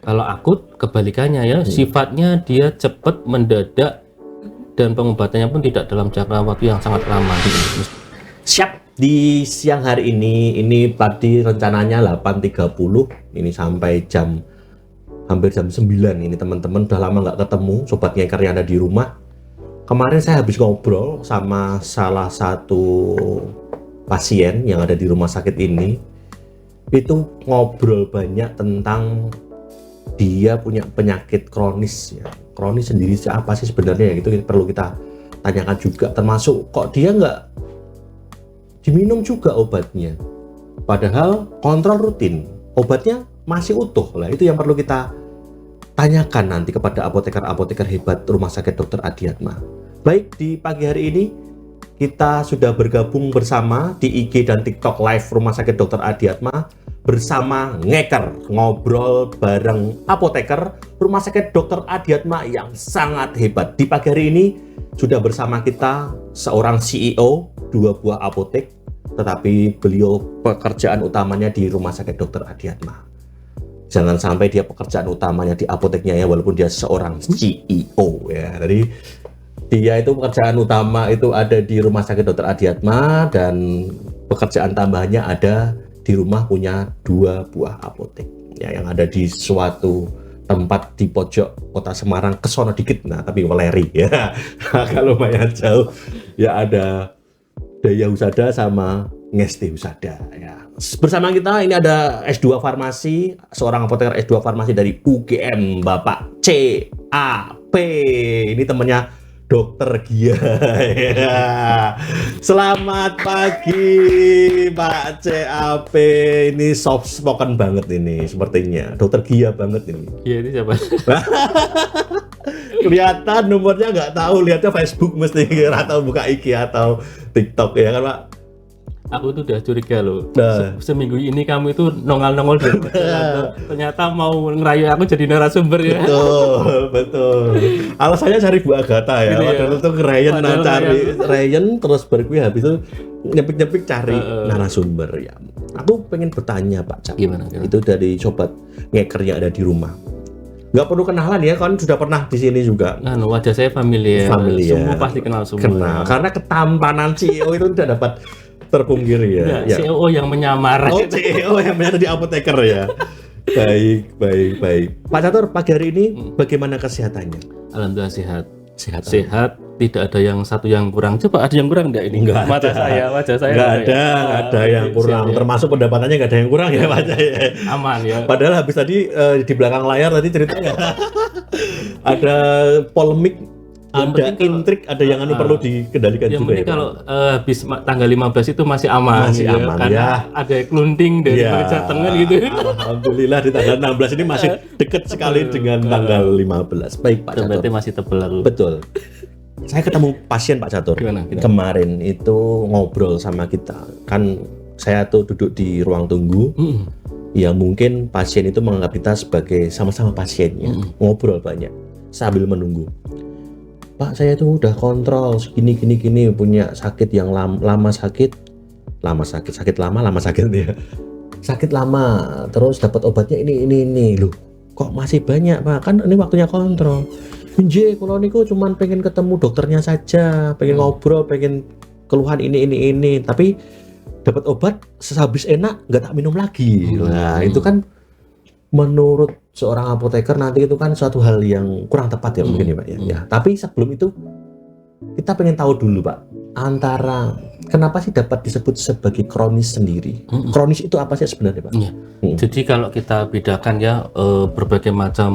Kalau akut kebalikannya ya, sifatnya dia cepat, mendadak, dan pengobatannya pun tidak dalam jangka waktu yang sangat lama. Siap, di siang hari ini tadi rencananya 8.30, ini sampai hampir jam 9. Ini teman-teman udah lama nggak ketemu, sobat ngeker yang ada di rumah. Kemarin saya habis ngobrol sama salah satu pasien yang ada di rumah sakit ini. Itu ngobrol banyak tentang dia punya penyakit kronis ya. Kronis sendiri apa sih sebenarnya, gitu perlu kita tanyakan juga. Termasuk kok dia nggak diminum juga obatnya, padahal kontrol rutin, obatnya masih utuh. Lah itu yang perlu kita tanyakan nanti kepada apoteker-apoteker hebat Rumah Sakit Dr. Adiatma. Baik, di pagi hari ini kita sudah bergabung bersama di IG dan TikTok live Rumah Sakit Dr. Adiatma bersama Ngeker, ngobrol bareng apoteker Rumah Sakit Dr. Adiatma yang sangat hebat. Di pagi hari ini sudah bersama kita seorang CEO 2 buah apotek, tetapi beliau pekerjaan utamanya di Rumah Sakit Dr. Adiatma. Jangan sampai dia pekerjaan utamanya di apoteknya ya, walaupun dia seorang CEO ya. Jadi dia itu pekerjaan utama itu ada di Rumah Sakit Dr. Adiatma, dan pekerjaan tambahannya ada di rumah punya 2 buah apotek ya, yang ada di suatu tempat di pojok kota Semarang, kesono dikit, nah tapi Weleri ya. Kalau lumayan jauh ya, ada Daya Husada sama Ngesti Husada ya. Bersama kita ini ada S2 Farmasi, seorang apoteker S2 Farmasi dari UGM, Bapak CAP. Ini temennya Dokter Gia ya. Selamat pagi Pak CAP. Ini soft spoken banget ini sepertinya, Dokter Gia banget ini. Iya, ini siapa? Kelihatan nomornya nggak tahu, lihatnya Facebook mesti, atau buka IG atau TikTok ya kan Pak. Aku tuh udah curiga loh. Nah. Seminggu ini kamu itu nongol-nongol di ternyata mau ngerayu aku jadi narasumber ya. Betul. Alasannya cari Bu Agatha ya. Padahal itu Ryan, cari Ryan terus berkuih, habis itu nyepik-nyepik cari narasumber ya. Aku pengen bertanya Pak Cap. Gimana? Itu dari sobat ngeker yang ada di rumah. Nggak perlu kenalan ya, kan sudah pernah di sini juga. Nah, wajah saya familiar. Semua pasti kenal semua. Kenal, karena ketampanan CEO itu tidak dapat terpungkiri ya. Ya. CEO yang menyamar. Oh, CEO yang menyamar di apoteker ya. Baik. Pak Catur, pagi hari ini bagaimana kesehatannya? Alhamdulillah sehat. Sehat. Tidak ada yang satu yang kurang. Coba ada yang kurang enggak ini? Enggak Mata ada. saya, wajah saya. Enggak ada yang kurang. Ya. Termasuk pendapatannya enggak ada yang kurang ya Pak. Aman ya. Padahal habis tadi di belakang layar tadi ceritanya ada polemik. Ada intrik, ada yang perlu dikendalikan juga ya. Kalau habis tanggal 15 itu masih aman. Masih aman karena ya. Ada klunting dari Jateng gitu. Alhamdulillah di tanggal 16 ini masih dekat sekali dengan tanggal 15. Baik Pak Catur. Berarti masih tebal aku. Betul. Saya ketemu pasien Pak Catur. Gimana? Kemarin itu ngobrol sama kita. Kan saya tuh duduk di ruang tunggu. Ya mungkin pasien itu menganggap kita sebagai sama-sama pasiennya. Ngobrol banyak sambil menunggu. Pak, saya tuh udah kontrol gini punya sakit yang lama sakit ya. Sakit lama, terus dapat obatnya ini loh. Kok masih banyak Pak? Kan ini waktunya kontrol. Nje, kalau niku cuman pengen ketemu dokternya saja, pengen ngobrol, pengen keluhan ini, tapi dapat obat sehabis enak nggak tak minum lagi. Nah, itu kan menurut seorang apoteker nanti itu kan suatu hal yang kurang tepat ya mungkin ya Pak ya. Tapi sebelum itu kita pengen tahu dulu Pak, antara kenapa sih dapat disebut sebagai kronis sendiri? Kronis itu apa sih sebenarnya Pak? Jadi kalau kita bedakan ya berbagai macam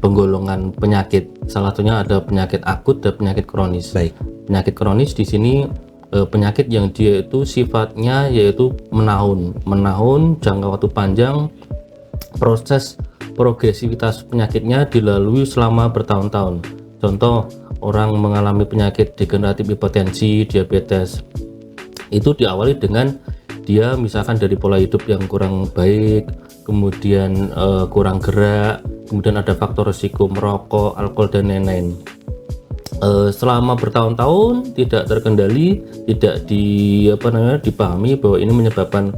penggolongan penyakit. Salah satunya ada penyakit akut dan penyakit kronis. Baik. Penyakit kronis di sini penyakit yang dia itu sifatnya yaitu menahun jangka waktu panjang. Proses progresivitas penyakitnya dilalui selama bertahun-tahun. Contoh, orang mengalami penyakit degeneratif hipertensi, diabetes. Itu diawali dengan dia misalkan dari pola hidup yang kurang baik, kemudian kurang gerak, kemudian ada faktor risiko merokok, alkohol dan lain-lain. Selama bertahun-tahun tidak terkendali, tidak dipahami bahwa ini menyebabkan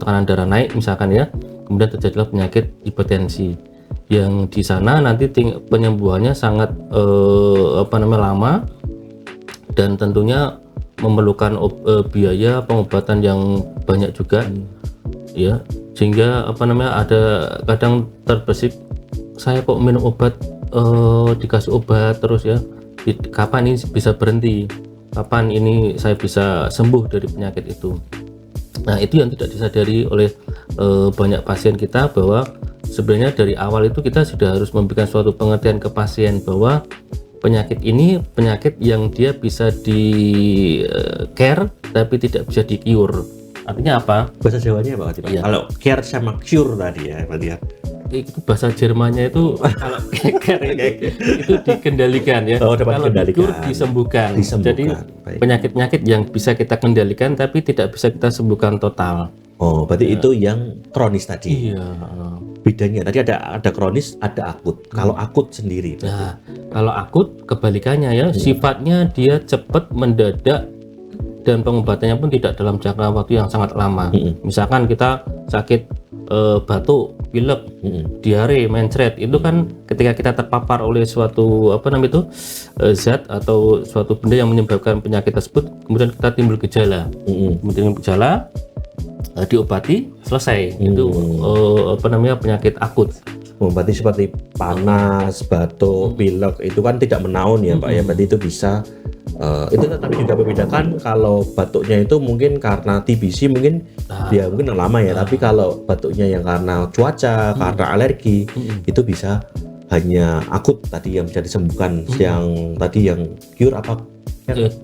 tekanan darah naik misalkan ya, kemudian terjadilah penyakit hipertensi. yang di sana nanti penyembuhannya sangat lama dan tentunya memerlukan biaya pengobatan yang banyak juga ya, sehingga ada kadang terbesit, saya kok minum obat dikasih obat terus ya, kapan ini bisa berhenti, kapan ini saya bisa sembuh dari penyakit itu. Nah, itu yang tidak disadari oleh banyak pasien kita, bahwa sebenarnya dari awal itu kita sudah harus memberikan suatu pengertian ke pasien bahwa penyakit ini penyakit yang dia bisa di care tapi tidak bisa di cure. Artinya apa? Bahasa Jawanya apa Pak? Iya. Kalau care sama cure tadi ya berarti ya. Itu bahasa Jermannya itu kalau care itu dikendalikan ya. Dapat Kalau kendalikan. cure disembuhkan. Jadi Baik. penyakit-penyakit yang bisa kita kendalikan tapi tidak bisa kita sembuhkan total. Oh, berarti itu yang kronis tadi. Iya. Bedanya tadi ada kronis, ada akut. Kalau akut sendiri. Nah, kalau akut kebalikannya ya, sifatnya dia cepat, mendadak, dan pengobatannya pun tidak dalam jangka waktu yang sangat lama. Misalkan kita sakit batuk, pilek, diare, mencret, itu kan ketika kita terpapar oleh suatu zat atau suatu benda yang menyebabkan penyakit tersebut, kemudian kita timbul gejala. Kemudian gejala diobati, selesai. Itu penyakit akut. Berarti seperti panas, batuk, pilek itu kan tidak menaun ya Pak ya. Berarti itu bisa itu tapi juga membedakan kalau batuknya itu mungkin karena TBC mungkin dia mungkin yang lama ya, tapi kalau batuknya yang karena cuaca, karena alergi itu bisa hanya akut tadi yang bisa disembuhkan. Yang tadi yang cure apa?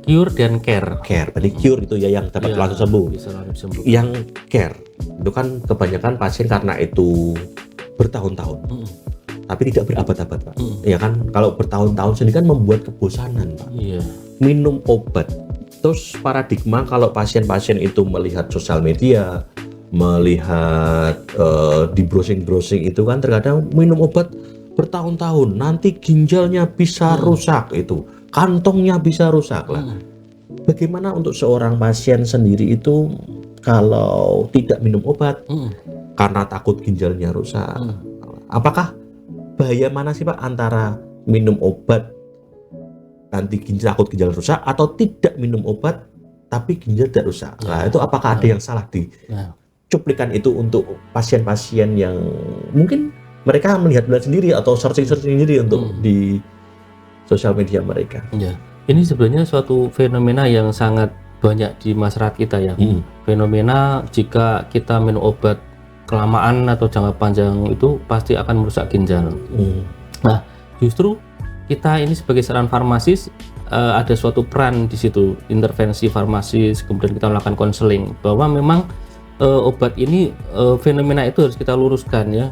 Cure dan care. Berarti cure itu ya yang dapat langsung sembuh. Bisa langsung sembuh. Yang care itu kan kebanyakan pasien karena itu bertahun-tahun, tapi tidak berabad-abad Pak. Ya kan, kalau bertahun-tahun sendiri kan membuat kebosanan Pak. Iya. Minum obat. Terus paradigma kalau pasien-pasien itu melihat sosial media, melihat di browsing-browsing itu kan terkadang minum obat bertahun-tahun, nanti ginjalnya bisa rusak, itu kantongnya bisa rusak lah. Bagaimana untuk seorang pasien sendiri itu kalau tidak minum obat karena takut ginjalnya rusak? Apakah bahaya mana sih Pak antara minum obat nanti takut ginjal rusak atau tidak minum obat tapi ginjal tidak rusak? Nah, itu apakah ada yang salah di cuplikan itu untuk pasien-pasien yang mungkin mereka melihat sendiri atau searching sendiri untuk di sosial media mereka? Ya, ini sebenarnya suatu fenomena yang sangat banyak di masyarakat kita ya. Fenomena jika kita minum obat kelamaan atau jangka panjang itu pasti akan merusak ginjal. Nah, justru kita ini sebagai seorang farmasis ada suatu peran di situ, intervensi farmasis, kemudian kita melakukan konseling bahwa memang obat ini fenomena itu harus kita luruskan ya,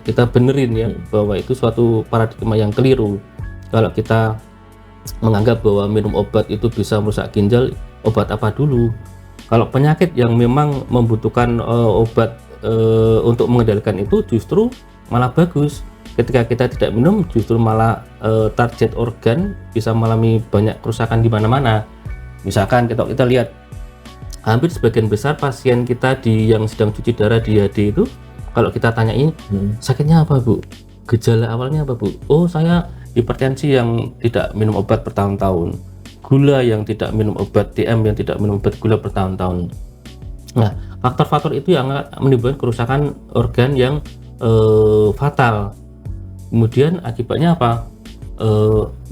kita benerin ya, bahwa itu suatu paradigma yang keliru. Kalau kita menganggap bahwa minum obat itu bisa merusak ginjal, obat apa dulu? Kalau penyakit yang memang membutuhkan obat untuk mengendalikan itu justru malah bagus. Ketika kita tidak minum justru malah target organ bisa mengalami banyak kerusakan di mana-mana. Misalkan kita lihat hampir sebagian besar pasien kita yang sedang cuci darah di HD itu, kalau kita tanyain sakitnya apa Bu? Gejala awalnya apa Bu? Oh, saya hipertensi yang tidak minum obat bertahun-tahun, gula yang tidak minum obat, DM yang tidak minum obat gula bertahun-tahun. Nah, faktor-faktor itu yang menimbulkan kerusakan organ yang fatal. Kemudian akibatnya apa?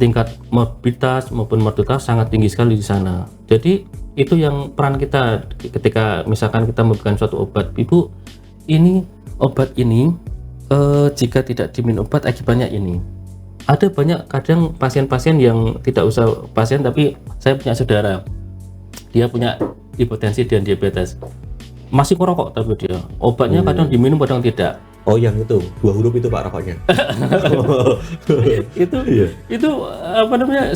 Tingkat morbiditas maupun mortalitas sangat tinggi sekali di sana. Jadi itu yang peran kita ketika misalkan kita memberikan suatu obat. Ibu, ini obat ini jika tidak diminum obat akibatnya ini. Ada banyak kadang pasien-pasien yang tidak usah pasien, tapi saya punya saudara, dia punya hipertensi dan diabetes, masih merokok tapi dia obatnya kadang diminum kadang tidak. Oh, yang itu 2 huruf itu Pak rokoknya. itu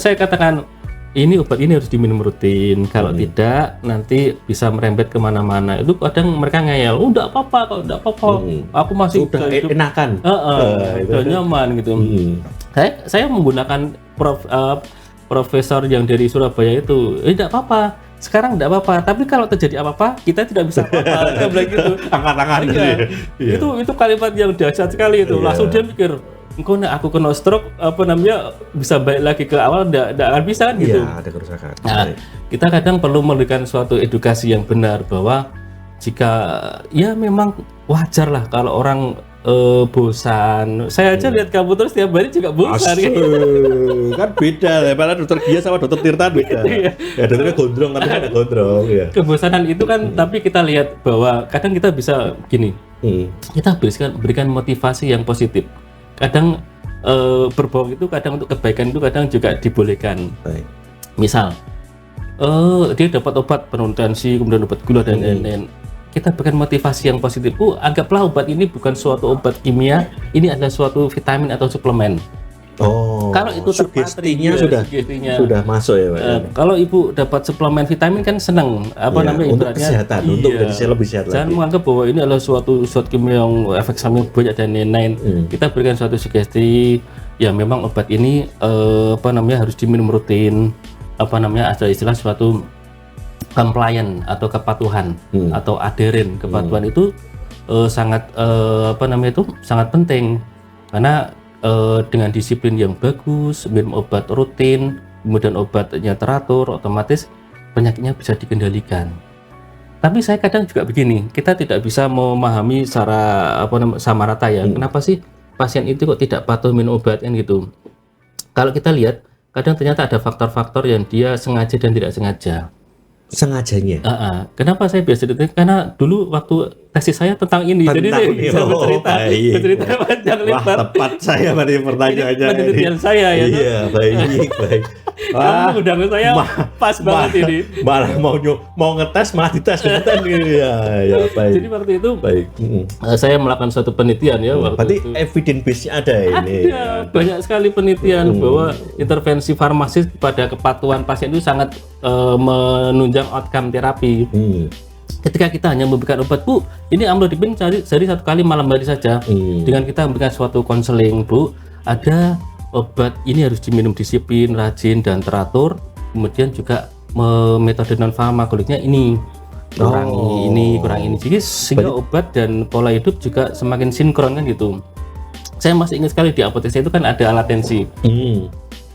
saya katakan ini obat ini harus diminum rutin, kalau tidak nanti bisa merembet kemana-mana. Itu kadang mereka ngeyel, oh enggak apa-apa, kalau enggak apa-apa, aku masih udah enakan, udah nyaman gitu. Saya menggunakan profesor yang dari Surabaya itu, tidak apa-apa, sekarang enggak apa-apa, tapi kalau terjadi apa-apa kita tidak bisa apa-apa. Dia bilang gitu. Angkat tangan. Iya. Iya. Itu kalimat yang dahsyat sekali itu. Iya. Langsung dia mikir, engkau aku kena stroke bisa balik lagi ke awal enggak akan bisa kan gitu. Iya, ada kerusakan. Nah, kita kadang perlu memberikan suatu edukasi yang benar bahwa jika ya memang wajar lah kalau orang bosan. Saya aja lihat kamu terus tiap hari juga bosan. Kan beda, daripada dokter Gia sama dokter Tirta beda. Ya dokternya gondrong, tapi ada gondrong ya. Kebosanan itu kan, tapi kita lihat bahwa kadang kita bisa gini, kita berikan motivasi yang positif. Kadang berbohong itu kadang untuk kebaikan itu kadang juga dibolehkan. Baik. Misal dia dapat obat penurun tensi, kemudian obat gula dan lain-lain. Kita berikan motivasi yang positif. Anggaplah obat ini bukan suatu obat kimia, ini adalah suatu vitamin atau suplemen. Oh, kalau itu sugestinya sudah masuk ya, Pak. Kalau ibu dapat suplemen vitamin kan senang, namanya untuk kesehatan, untuk jadi saya lebih sehat jangan lagi. menganggap bahwa ini adalah suatu kimia yang efek samping banyak dan lain-lain. Kita berikan suatu sugesti, ya memang obat ini harus diminum rutin, ada istilah suatu compliant atau kepatuhan atau aderen. Kepatuhan itu sangat sangat penting karena dengan disiplin yang bagus, minum obat rutin, kemudian obatnya teratur, otomatis penyakitnya bisa dikendalikan. Tapi saya kadang juga begini, kita tidak bisa memahami secara sama rata ya. Kenapa sih pasien itu kok tidak patuh minum obat kan gitu? Kalau kita lihat, kadang ternyata ada faktor-faktor yang dia sengaja dan tidak sengaja. Sengajanya. Kenapa saya biasa itu? Karena dulu waktu tesis saya tentang ini, jadi saya bisa bercerita panjang lebar. Tepat saya pada pertanyaannya. Penelitian saya ya. Iya, baik. Kamu undang saya pas banget ini. Malah mau ngetes malah dites gitu. Ya, baik. Jadi waktu itu baik. Saya melakukan suatu penelitian ya waktu berarti itu. evidence base-nya ada ini. Ada banyak sekali penelitian bahwa intervensi farmasis pada kepatuhan pasien itu sangat menunjang outcome terapi. Ketika kita hanya memberikan obat, Bu, ini amlodipin sehari 1 kali malam hari saja. Dengan kita memberikan suatu konseling, Bu, ada obat ini harus diminum disiplin, rajin dan teratur. Kemudian juga metode non farmakoliknya ini kurangi ini. Jadi sehingga obat dan pola hidup juga semakin sinkron kan gitu. Saya masih ingat sekali di apotek saya itu kan ada alat tensi.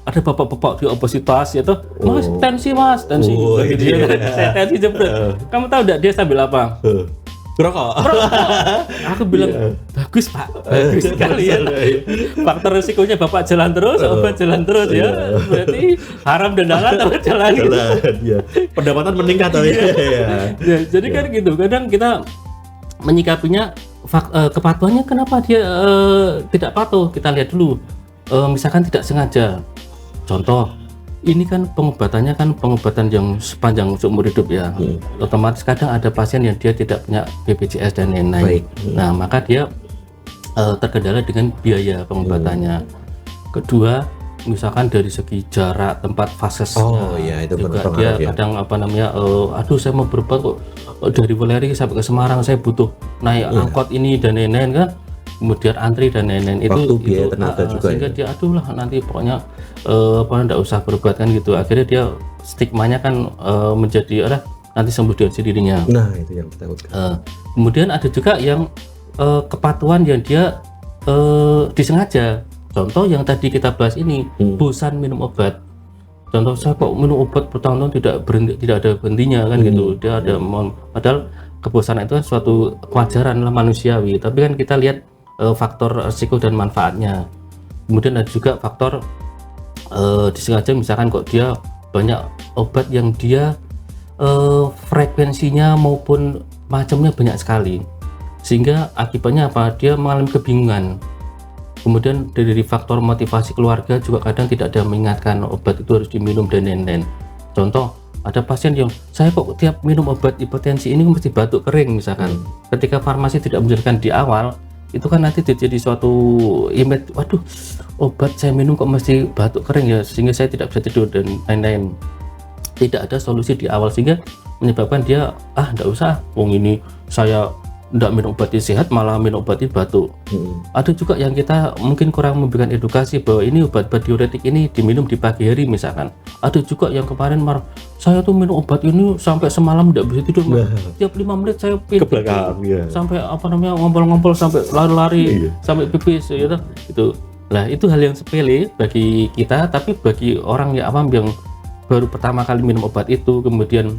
Ada bapak-bapak di obesitas ya toh, mas tensi gitu ya. Saya tensi jebret. Kamu tahu enggak dia sambil apa? Rokok. Aku bilang bagus Pak, bagus sekali ya. Faktor risikonya bapak jalan terus, obat jalan terus ya. Berarti haram dan halal tapi jalan gitu. Ya. Pendapatan meningkat tapi. Ya, jadi kan gitu. Kadang kita menyikapinya kepatuhannya kenapa dia tidak patuh. Kita lihat dulu. Misalkan tidak sengaja. Contoh, ini kan pengobatannya kan pengobatan yang sepanjang seumur hidup ya. Otomatis kadang ada pasien yang dia tidak punya BPJS dan lain-lain. Nah, maka dia terkendala dengan biaya pengobatannya. Kedua, misalkan dari segi jarak tempat fasesnya, itu juga dia kadang aduh saya mau berobat kok dari Weleri sampai ke Semarang saya butuh naik angkot ini dan lain-lain kan. Kemudian antri dan lain-lain itu biaya tenaga juga sehingga dia aduh lah nanti pokoknya enggak usah berobat kan gitu. Akhirnya dia stigmanya kan menjadi nanti sembuh dengan sendirinya. Nah, itu yang kita takutkan. Kemudian ada juga yang kepatuhan yang dia disengaja. Contoh yang tadi kita bahas ini, bosan minum obat. Contoh saya kok minum obat bertahun-tahun tidak ada berhentinya kan gitu. Dia ada padahal kebosanan itu kan suatu kewajaran lah manusiawi. Tapi kan kita lihat faktor risiko dan manfaatnya. Kemudian ada juga faktor disengaja, misalkan kok dia banyak obat yang dia frekuensinya maupun macamnya banyak sekali, sehingga akibatnya apa, dia mengalami kebingungan. Kemudian dari faktor motivasi keluarga juga kadang tidak ada mengingatkan obat itu harus diminum dan lain-lain. Contoh, ada pasien yang saya kok tiap minum obat hipertensi ini mesti batuk kering misalkan. Ketika farmasi tidak menjelaskan di awal, itu kan nanti jadi suatu image, waduh obat saya minum kok mesti batuk kering ya, sehingga saya tidak bisa tidur dan lain-lain. Tidak ada solusi di awal sehingga menyebabkan dia enggak usah, ini saya nggak minum obatnya sehat malah minum obatnya batuk. Ada juga yang kita mungkin kurang memberikan edukasi bahwa ini obat-obat diuretik ini diminum di pagi hari misalkan. Ada juga yang kemarin marah, saya tuh minum obat ini sampai semalam nggak bisa tidur, tiap 5 menit saya Ke belakang, ya. sampai ngompol-ngompol sampai lari-lari, Iya. sampai pipis gitu. Itu lah, itu hal yang sepele bagi kita, tapi bagi orang yang awam yang baru pertama kali minum obat itu kemudian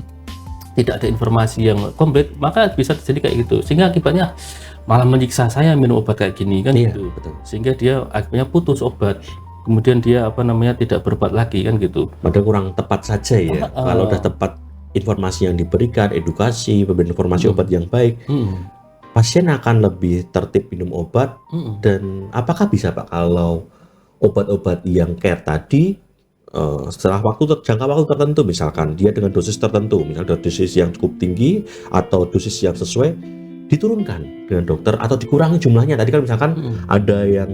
tidak ada informasi yang komplit, maka bisa terjadi kayak gitu, sehingga akibatnya malah menyiksa saya minum obat kayak gini kan. Iya, gitu. betul. Sehingga dia akhirnya putus obat, kemudian dia tidak berobat lagi kan gitu. Padahal kurang tepat saja ya. Kalau udah tepat informasi yang diberikan, edukasi, pemberian informasi obat yang baik, pasien akan lebih tertib minum obat. Dan apakah bisa Pak kalau obat-obat yang care tadi setelah jangka waktu tertentu, misalkan dia dengan dosis tertentu, misalnya dosis yang cukup tinggi atau dosis yang sesuai, diturunkan dengan dokter atau dikurangi jumlahnya. Tadi kan misalkan ada yang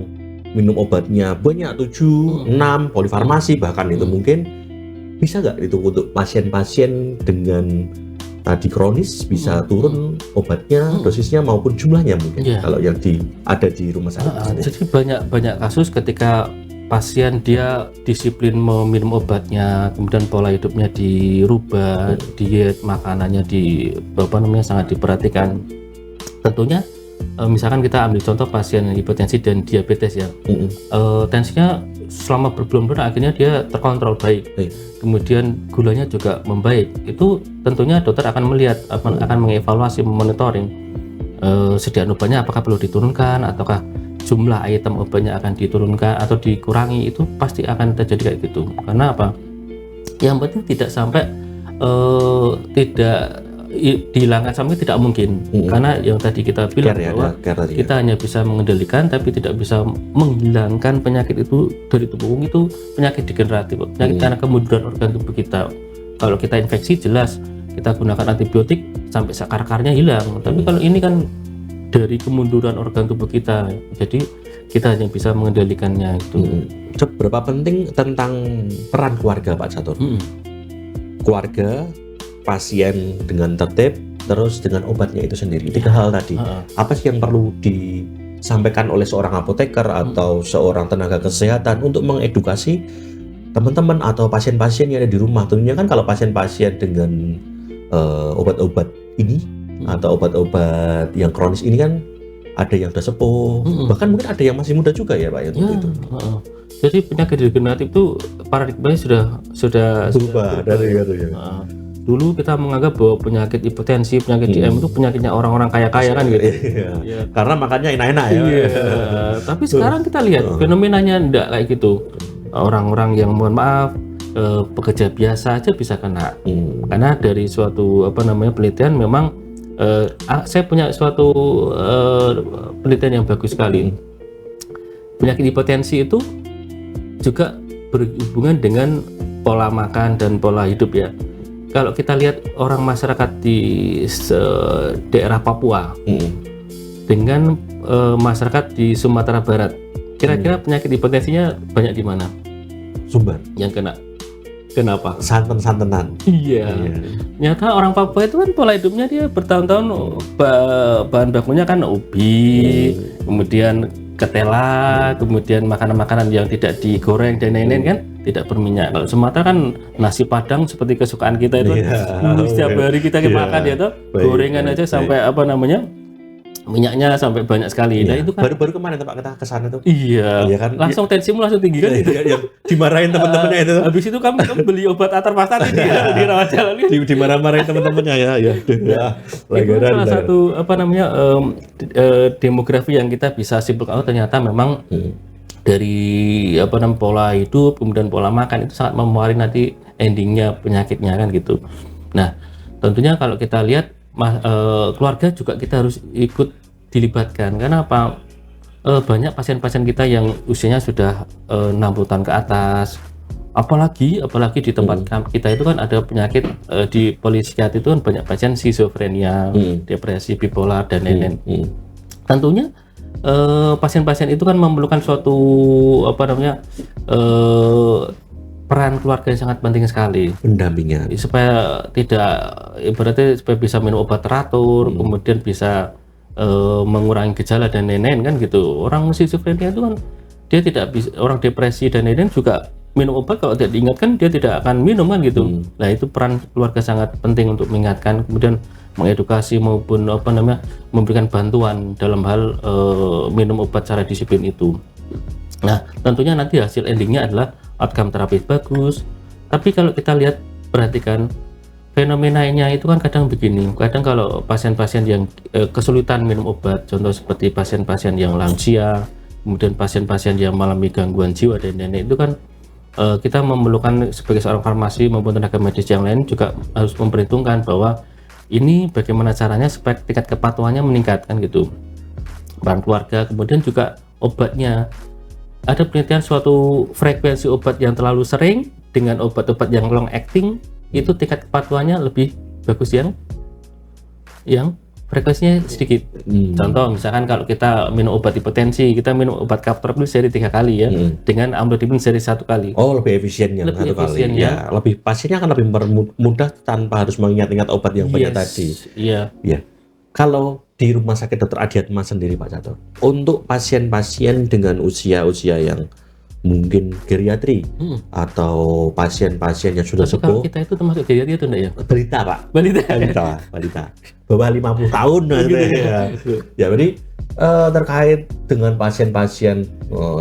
minum obatnya banyak 7, 6 polifarmasi bahkan itu mungkin bisa nggak itu untuk pasien-pasien dengan tadi kronis bisa turun obatnya, dosisnya maupun jumlahnya mungkin kalau yang ada di rumah sakit. Jadi banyak kasus ketika pasien dia disiplin meminum obatnya, kemudian pola hidupnya dirubah, diet makanannya sangat diperhatikan. Tentunya misalkan kita ambil contoh pasien hipertensi dan diabetes ya, tensinya selama berbulan-bulan akhirnya dia terkontrol baik, kemudian gulanya juga membaik. Itu tentunya dokter akan melihat, akan mengevaluasi, monitoring sediaan obatnya apakah perlu diturunkan ataukah jumlah item obatnya akan diturunkan atau dikurangi. Itu pasti akan terjadi kayak gitu. Karena apa? Yang penting tidak sampai tidak dihilangkan, sampai tidak mungkin. Karena yang tadi kita bilang bahwa kita hanya bisa mengendalikan tapi tidak bisa menghilangkan penyakit itu dari tubuh. Itu penyakit degeneratif, penyakit karena kemunduran organ tubuh kita. Kalau kita infeksi jelas kita gunakan antibiotik sampai akar-akarnya hilang. Tapi kalau ini kan dari kemunduran organ tubuh kita, jadi kita hanya bisa mengendalikannya itu. Seberapa penting tentang peran keluarga Pak Catur? Keluarga, pasien dengan tertib, terus dengan obatnya itu sendiri. 3 hal tadi. Apa sih yang perlu disampaikan oleh seorang apoteker atau seorang tenaga kesehatan untuk mengedukasi teman-teman atau pasien-pasien yang ada di rumah? Tentunya kan kalau pasien-pasien dengan obat-obat ini atau obat-obat yang kronis ini kan ada yang sudah sepuh, bahkan mungkin ada yang masih muda juga ya Pak ya, itu. Jadi penyakit degeneratif itu paradigmanya sudah berubah dari itu ya. Dulu kita menganggap bahwa penyakit hipertensi, penyakit DM itu penyakitnya orang-orang kaya-kaya kan gitu. Karena makannya enak-enak ya. Tapi sekarang kita lihat fenomenanya enggak kayak gitu. Orang-orang yang mohon maaf pekerja biasa aja bisa kena. Karena dari suatu penelitian memang saya punya suatu penelitian yang bagus sekali. Penyakit hipertensi itu juga berhubungan dengan pola makan dan pola hidup ya. Kalau kita lihat orang masyarakat di daerah Papua dengan masyarakat di Sumatera Barat, kira-kira penyakit hipertensinya banyak di mana? Sumber yang kena. Kenapa? Santan-santanan. Iya. Nyata orang Papua itu kan pola hidupnya dia bertahun-tahun bahan bakunya kan ubi, kemudian ketela, kemudian makanan-makanan yang tidak digoreng dan lain-lain kan tidak berminyak. Kalau Sumatera kan nasi Padang seperti kesukaan kita itu, setiap hari kita makan ya tuh, gorengan aja sampai minyaknya sampai banyak sekali. Nah itu kan baru-baru kemarin Pak kita ke sana tuh. Iya kan? Langsung tensimu langsung tinggi kan. Yang dimarahin teman-temannya itu. Habis itu kamu beli obat atorvastatin di rawat jalan kan. Dimarah-marahin teman-temannya ya. Itu salah satu demografi yang kita bisa simpulkan ternyata memang dari pola hidup kemudian pola makan itu sangat mempengaruhi nanti endingnya penyakitnya kan gitu. Nah tentunya kalau kita lihat keluarga juga kita harus ikut dilibatkan. Karena apa? Banyak pasien-pasien kita yang usianya sudah 60 tahun ke atas, apalagi di tempat kita itu kan ada penyakit di polipsikiatri itu kan banyak pasien skizofrenia, depresi, bipolar dan lain-lain. Tentunya pasien-pasien itu kan memerlukan suatu peran keluarga yang sangat penting sekali, pendampingan supaya tidak ibaratnya supaya bisa minum obat teratur, kemudian bisa mengurangi gejala dan lain-lain kan gitu. Orang skizofrenia itu kan dia tidak bisa, orang depresi dan lain-lain juga minum obat kalau tidak diingatkan dia tidak akan minum kan gitu. Nah itu peran keluarga sangat penting untuk mengingatkan, kemudian mengedukasi maupun memberikan bantuan dalam hal minum obat secara disiplin itu. Nah tentunya nanti hasil endingnya adalah outcome terapis bagus. Tapi kalau kita lihat, perhatikan fenomenanya itu kan kadang begini, kadang kalau pasien-pasien yang kesulitan minum obat, contoh seperti pasien-pasien yang lansia, kemudian pasien-pasien yang mengalami gangguan jiwa dan lain-lain, itu kan kita memerlukan sebagai seorang farmasi maupun tenaga medis yang lain juga harus memperhitungkan bahwa ini bagaimana caranya supaya tingkat kepatuhannya meningkatkan gitu, peran keluarga. Kemudian juga obatnya, ada penelitian suatu frekuensi obat yang terlalu sering dengan obat-obat yang long acting itu tingkat kepatuhannya lebih bagus yang frekuensinya sedikit. Contoh misalkan kalau kita minum obat hipertensi, kita minum obat captopril seri 3 kali ya, dengan amlodipin seri 1 kali. Oh, lebih efisien yang Lebih 1 kali. efisien, Ya, lebih pasiennya akan lebih mudah tanpa harus mengingat-ingat obat yang banyak tadi. Iya. Ya. Kalau di Rumah Sakit Dr. Adiatma sendiri Pak Catur, untuk pasien-pasien dengan usia-usia yang mungkin geriatri atau pasien-pasien yang sudah Tapi kalau sepuh, kita itu termasuk geriatri itu enggak ya? balita Pak, Balita. balita bawah 50 tahun ya. Ya, jadi terkait dengan pasien-pasien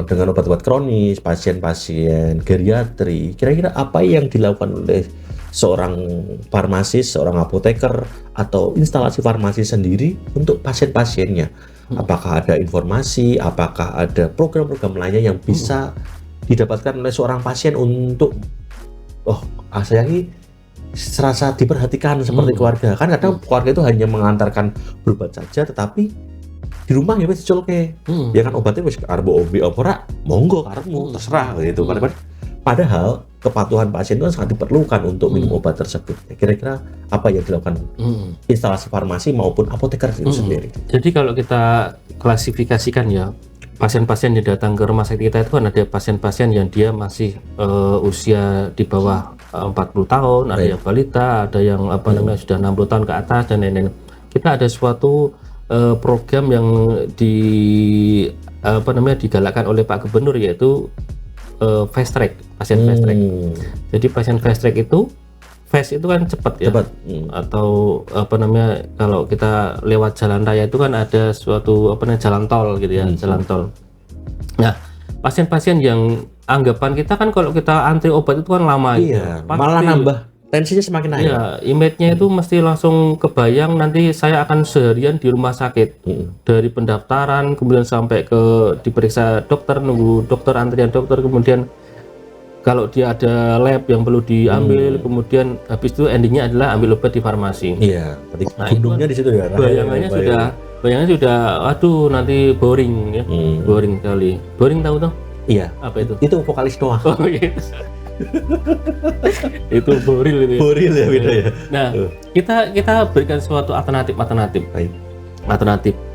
dengan obat-obat kronis, pasien-pasien geriatri, kira-kira apa yang dilakukan oleh seorang farmasis, seorang apoteker atau instalasi farmasi sendiri untuk pasien-pasiennya? Apakah ada informasi, apakah ada program-program lainnya yang bisa didapatkan oleh seorang pasien untuk saya ini serasa diperhatikan seperti keluarga? Kan kadang keluarga itu hanya mengantarkan berobat saja, tetapi di rumah ya wis dicolke. Ya kan obatnya wis arep obi apa ora, monggo karepmu terserah gitu. Padahal kepatuhan pasien itu sangat diperlukan untuk minum obat tersebut. Kira-kira apa yang dilakukan instalasi farmasi maupun apoteker itu sendiri? Jadi kalau kita klasifikasikan ya, pasien-pasien yang datang ke rumah sakit kita itu kan ada pasien-pasien yang dia masih usia di bawah 40 tahun, ada yang balita, ada yang sudah 60 tahun ke atas dan lain-lain. Kita ada suatu program yang digalakkan oleh Pak Gubernur, yaitu fast track, pasien fast track. Jadi pasien fast track itu, fast itu kan cepat ya. Atau kalau kita lewat jalan raya itu kan ada suatu jalan tol gitu ya, jalan tol. Nah, pasien-pasien yang anggapan kita kan kalau kita antri obat itu kan lama Iya, malah nambah tensinya semakin naik. Iya, image-nya itu mesti langsung kebayang nanti saya akan seharian di rumah sakit. Dari pendaftaran kemudian sampai ke diperiksa dokter, nunggu dokter, antrian dokter, kemudian kalau dia ada lab yang perlu diambil, kemudian habis itu endingnya adalah ambil obat di farmasi. Iya, gunungnya di situ ya. Bayangannya sudah aduh nanti boring ya. Boring sekali. Boring tahu toh? Iya. Apa itu? Itu vokalis Noah. Oh iya. Itu boril itu ya. Boril ya, beda ya. Nah, kita berikan suatu alternatif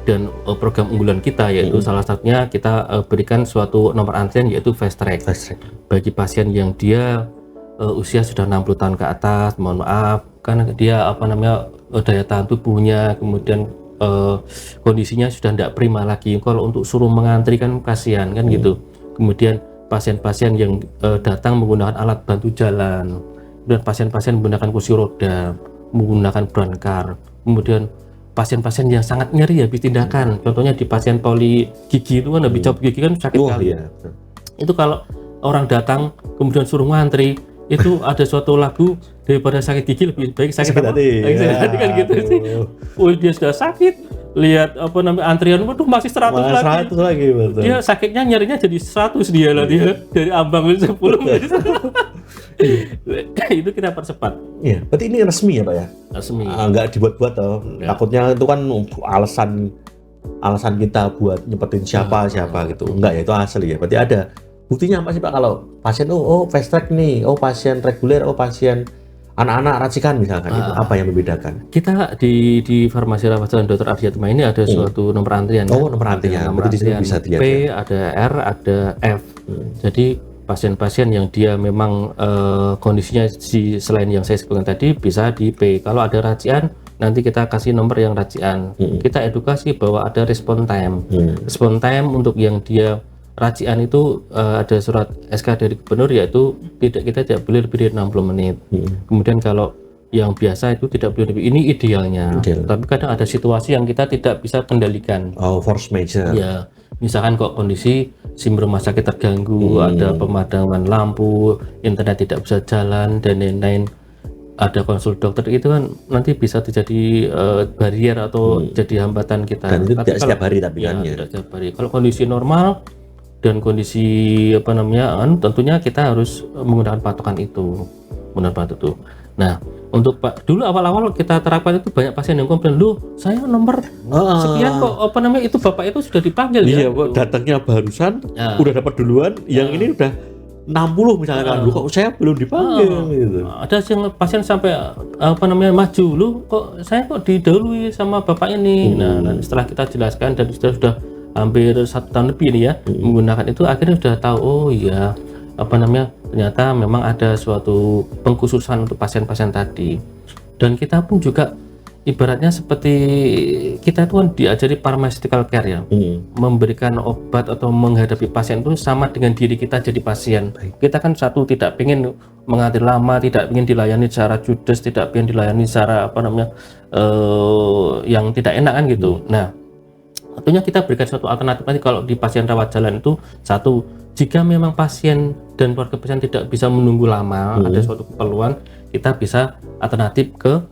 dan program unggulan kita, yaitu salah satunya kita berikan suatu nomor antrian yaitu fast track. Bagi pasien yang dia usia sudah 60 tahun ke atas, mohon maaf, kan dia daya tahan tubuhnya, kemudian kondisinya sudah tidak prima lagi. Kalau untuk suruh mengantri kan kasihan kan gitu. Kemudian pasien-pasien yang datang menggunakan alat bantu jalan, dan pasien-pasien menggunakan kursi roda, menggunakan brankar, kemudian pasien-pasien yang sangat nyeri habis tindakan, contohnya di pasien poli gigi itu kan habis cabut gigi kan sakit sekali. Itu kalau orang datang kemudian suruh ngantri, itu ada suatu lagu, daripada sakit gigi lebih baik sakit hati kan gitu sih. Dia sudah sakit, lihat antrian, waduh masih 100 lagi. Betul. Dia sakitnya nyerinya jadi 100 dia lah, dia dari ambang 10 itu kita percepat. Iya, berarti ini resmi ya Pak ya? Resmi. Nggak dibuat-buat toh. Takutnya itu kan alasan kita buat nyepetin siapa gitu. Enggak ya, itu asli ya. Berarti ada buktinya apa sih Pak kalau pasien fast track nih, pasien reguler, pasien anak-anak racikan misalkan, itu apa yang membedakan? Kita di Farmasi Rawat Jalan Dr. Adiatma ini ada suatu nomor antrian. Nomor antrian. Nomor antrian bisa dilihat. P, ada R, ada F. Jadi pasien-pasien yang dia memang kondisinya selain yang saya sebutkan tadi bisa di P. Kalau ada racian nanti kita kasih nomor yang racian. Kita edukasi bahwa ada respon time. Respon time untuk yang dia racian itu ada surat SK dari gubernur, yaitu kita tidak boleh lebih dari 60 menit. Kemudian kalau yang biasa itu tidak boleh lebih, ini idealnya. Tapi kadang ada situasi yang kita tidak bisa kendalikan. Force major. Ya, misalkan kok kondisi SIM rumah sakit terganggu, ada pemadaman lampu, internet tidak bisa jalan dan lain-lain, ada konsul dokter, itu kan nanti bisa terjadi barrier atau jadi hambatan kita. Dan itu tapi tidak setiap hari tapi kan ya. Tidak setiap hari. Kalau kondisi normal dan kondisi tentunya kita harus menggunakan patokan itu, Nah, untuk dulu awal-awal kita terapkan itu banyak pasien yang komplain, "Loh, saya nomor sekian kok itu Bapak itu sudah dipanggil iya, ya." kok datangnya barusan udah dapat duluan, yang ini udah 60 misalkan, kok saya belum dipanggil gitu. Ada yang pasien sampai maju, "Loh, kok saya didahului sama Bapak ini." Nah, setelah kita jelaskan dan sudah hampir 1 tahun lebih ini ya menggunakan itu, akhirnya sudah tahu, oh iya, ternyata memang ada suatu pengkhususan untuk pasien-pasien tadi. Dan kita pun juga ibaratnya seperti kita itu kan diajari pharmaceutical care ya, memberikan obat atau menghadapi pasien itu sama dengan diri kita jadi pasien. Kita kan tidak pengen mengantri lama, tidak pengen dilayani secara judes, tidak pengen dilayani secara yang tidak enak kan gitu. Nah, tentunya kita berikan suatu alternatif. Nanti kalau di pasien rawat jalan itu, satu, jika memang pasien dan keluarga pasien tidak bisa menunggu lama, ada suatu keperluan, kita bisa alternatif ke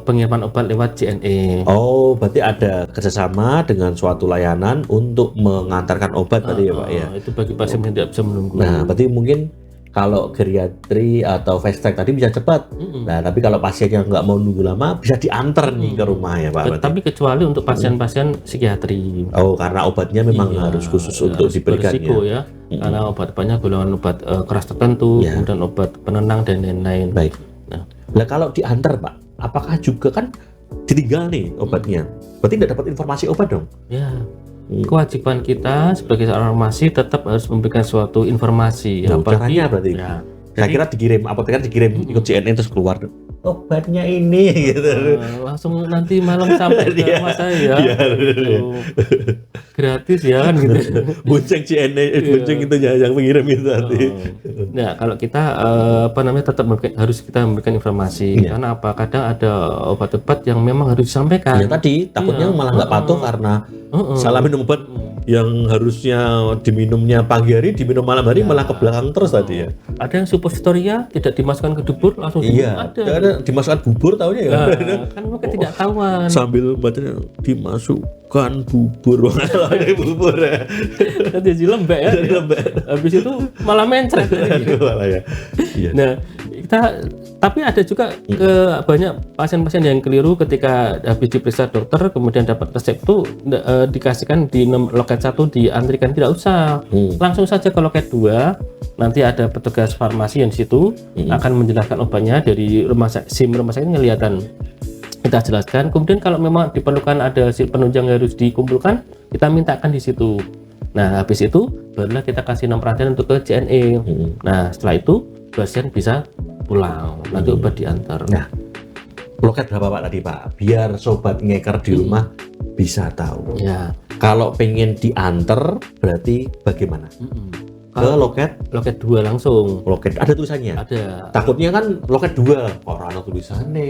pengiriman obat lewat JNE. Oh, berarti ada kerjasama dengan suatu layanan untuk mengantarkan obat tadi ya Pak ya? Itu bagi pasien yang tidak bisa menunggu. Nah, berarti mungkin kalau geriatri atau fast track tadi bisa cepat. Nah, tapi kalau pasien yang nggak mau nunggu lama bisa diantar nih ke rumah ya Pak. Tapi kecuali untuk pasien-pasien psikiatri. Oh, karena obatnya memang harus khusus untuk diberikan berisiko ya. Karena obat-obatnya golongan obat keras tertentu, kemudian obat penenang dan lain-lain. Baik. Nah, kalau diantar Pak, apakah juga kan ditinggal nih obatnya? Berarti tidak dapat informasi obat dong? Ya. Kewajiban kita sebagai seorang farmasi tetap harus memberikan suatu informasi. Caranya berarti? Ya. Saya kira apoteker dikirim ikut JNE terus keluar obatnya ini gitu. Langsung nanti malam sampai ke rumah saya. Gratis ya kan gitu. Bonceng JNE, bonceng itu yang mengirim itu nanti. Nah, kalau kita tetap harus kita memberikan informasi. Karena apa? Kadang ada obat-obat yang memang harus disampaikan. Ya tadi takutnya malah nggak patuh karena salah minum obat yang harusnya diminumnya pagi hari, diminum malam hari malah ke belakang terus tadi ya. Ada yang suppositoria tidak dimasukkan ke dubur langsung ada dimasukkan bubur tahunya ya. Kan mereka tidak tahuan. Sambil bacanya dimasukkan bubur. Bubur ya. Jadi lembek ya. Habis itu malah mencret. Ya. Nah, tapi ada juga banyak pasien-pasien yang keliru ketika habis diperiksa dokter kemudian dapat resep itu dikasihkan di loket 1 diantrikan, tidak usah. Langsung saja ke loket 2, nanti ada petugas farmasi yang di situ akan menjelaskan obatnya dari SIM rumah sakit kelihatan. Kita jelaskan, kemudian kalau memang diperlukan ada penunjang harus dikumpulkan, kita mintakan di situ. Nah, habis itu barulah kita kasih nomor antrian untuk ke JNE. Nah, setelah itu pasien bisa pulang, nanti obat diantar. Nah, loket berapa Pak tadi Pak? Biar sobat ngeker di rumah bisa tahu. Ya. Kalau pengen diantar berarti bagaimana? Ke loket 2 langsung. Loket ada tulisannya? Ada. Takutnya kan loket 2 orang ada tulisannya.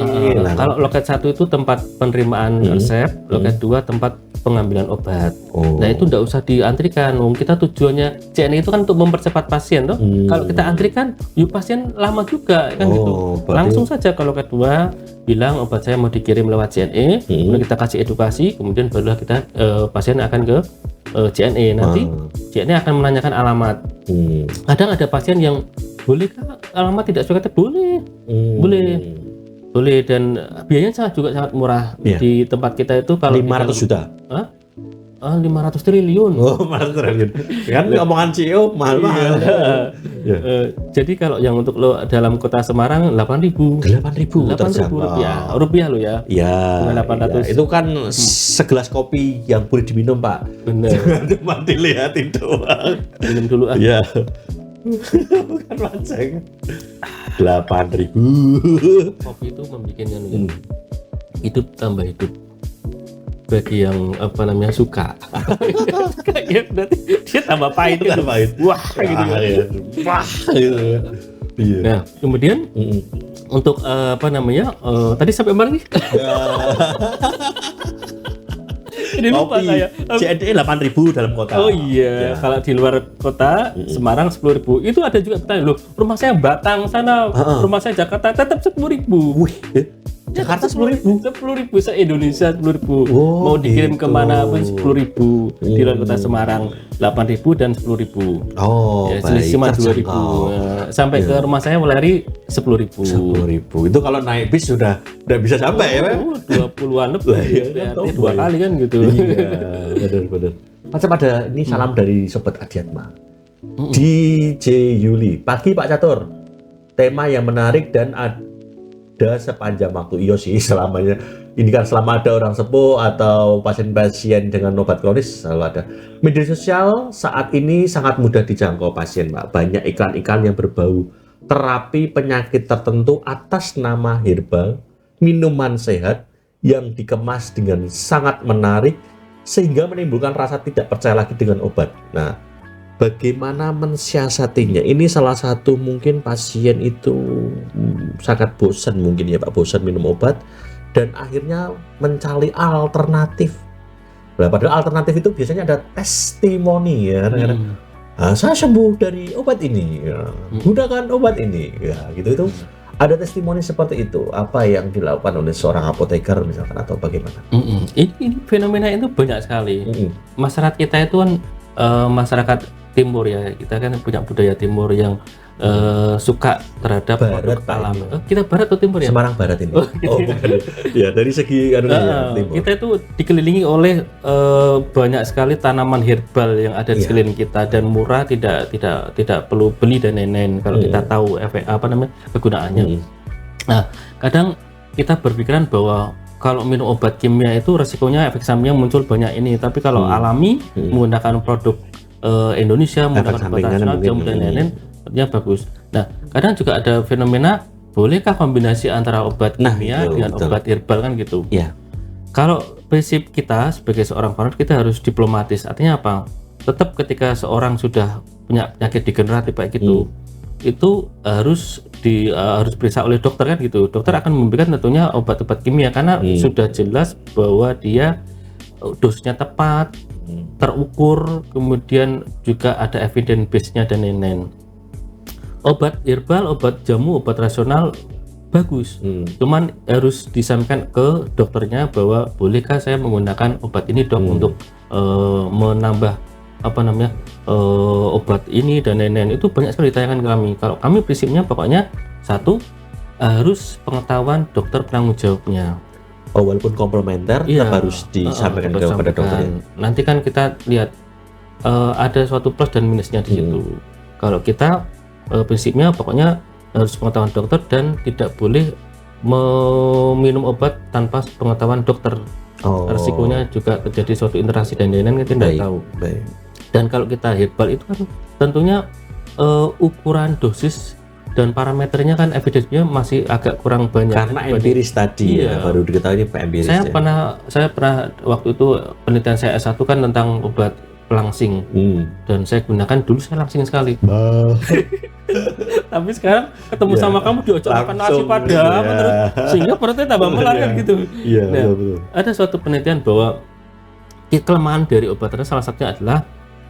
Kalau loket 1 itu tempat penerimaan resep, loket 2 tempat pengambilan obat. Nah, itu enggak usah diantrikan. Kita tujuannya JNE itu kan untuk mempercepat pasien toh. Kalau kita antrikan, pasien lama juga kan gitu. Berarti langsung saja ke loket 2 bilang obat saya mau dikirim lewat JNE, kemudian kita kasih edukasi, kemudian barulah kita pasien akan ke JNE. Nanti JNE akan menanyakan alamat. Kadang ada pasien yang bolehkah alamat tidak sesuai kata? Boleh dan biayanya juga sangat murah. Di tempat kita itu kalau 500 juta. 500 triliun. 500 triliun. Kan omongan CEO mahal-mahal. Jadi kalau yang untuk dalam kota Semarang 8.000 rupiah lo ya. Iya. 800. Itu kan segelas kopi yang boleh diminum Pak. Benar. Cuma dilihatin doang. Minum dulu ah. Iya. Bukan macam 8.000. Kopi itu membuatnya hidup tambah hidup. Bagi yang apa namanya suka, ya berarti dia tambah pahit gitu. Tambah pahit. Wah gitu ya. Wah gitu. Iya. Nah kemudian untuk apa namanya tadi sampai mana nih? Jadi lupa Kopi. saya. CNE 8.000 dalam kota. Oh iya, kalau di luar kota Semarang 10.000. Itu ada juga pertanyaan loh. Rumah saya Batang sana, rumah saya Jakarta tetap 10.000. Wih, Jakarta 10.000. 10.000 se-Indonesia 10.000. Oh, Mau dikirim gitu. kemana pun 10.000. Di luar kota Semarang 8.000 dan 10.000. Oh, Ya, baik. cuma 2.000. Terjangkau. Sampai ke rumah saya Weleri 10.000. 10.000. Itu kalau naik bis sudah bisa sampai ya, Pak? 20-an lebih. Iya, Artinya 2 kali kan gitu. Iya, benar-benar. Macam ada ini salam dari Sobat Adiatma. DJ Yuli, pagi Pak Catur. Tema yang menarik dan ada sepanjang waktu. Iya sih, selamanya. Ini kan selama ada orang sepuh atau pasien-pasien dengan obat kronis selalu ada. Media sosial saat ini sangat mudah dijangkau pasien, Pak. Banyak iklan-iklan yang berbau terapi penyakit tertentu atas nama herbal, minuman sehat yang dikemas dengan sangat menarik sehingga menimbulkan rasa tidak percaya lagi dengan obat. Nah, bagaimana mensiasatinya? Ini salah satu mungkin pasien itu sangat bosan mungkin ya Pak, bosan minum obat dan akhirnya mencari alternatif. Nah, padahal alternatif itu biasanya ada testimoni ya, kadang-kadang, saya sembuh dari obat ini, ya, gunakan obat ini, ya gitu itu. Ada testimoni seperti itu, apa yang dilakukan oleh seorang apoteker misalkan atau bagaimana? Ini fenomena itu banyak sekali. Masyarakat kita itu kan masyarakat timur ya, kita kan punya budaya timur yang suka terhadap Barat, produk alam. Pak, Kita barat atau timur ya? Semarang Barat ini. Oh, gitu ya. bukan. Ya dari segi timur. Kita itu dikelilingi oleh banyak sekali tanaman herbal yang ada di sekeliling kita dan murah, tidak perlu beli dan lain-lain kalau kita tahu efek apa namanya kegunaannya. Nah, kadang kita berpikiran bahwa kalau minum obat kimia itu resikonya efek sampingnya muncul banyak ini, tapi kalau alami menggunakan produk Indonesia, menggunakan obat nasional, jamu dan lain-lain, artinya bagus. Nah, kadang juga ada fenomena bolehkah kombinasi antara obat kimia dengan obat herbal kan gitu. Iya. Kalau prinsip kita sebagai seorang perawat kita harus diplomatis. Artinya apa? Tetap ketika seorang sudah punya penyakit degeneratif kayak gitu, itu harus periksa oleh dokter kan gitu. Dokter akan memberikan tentunya obat-obat kimia karena sudah jelas bahwa dia dosisnya tepat, terukur, kemudian juga ada evidence base-nya dan lain-lain. Obat herbal, obat jamu, obat rasional bagus, cuman harus disampaikan ke dokternya bahwa bolehkah saya menggunakan obat ini dok untuk menambah apa namanya obat ini dan lain-lain. Itu banyak sekali ditanyakan ke kami. Kalau kami prinsipnya pokoknya satu, harus pengetahuan dokter penanggung jawabnya. Oh, walaupun komplementer tetap harus disampaikan kepada dokter. Nanti kan kita lihat ada suatu plus dan minusnya di situ. Kalau kita prinsipnya pokoknya harus pengetahuan dokter dan tidak boleh meminum obat tanpa pengetahuan dokter. Resikonya juga terjadi suatu interaksi dan lain-lain kita tidak tahu. Dan kalau kita herbal itu kan tentunya ukuran dosis dan parameternya kan evidence-nya masih agak kurang banyak karena empiris tadi ya, baru diketahui Pak empiris. Saya pernah waktu itu penelitian saya S1 kan tentang obat pelangsing dan saya gunakan dulu, saya langsing sekali. Tapi sekarang ketemu sama kamu diocok makan nasi padang terus sehingga perutnya tambah melar gitu. Betul. Ada suatu penelitian bahwa kelemahan dari obat itu salah satunya adalah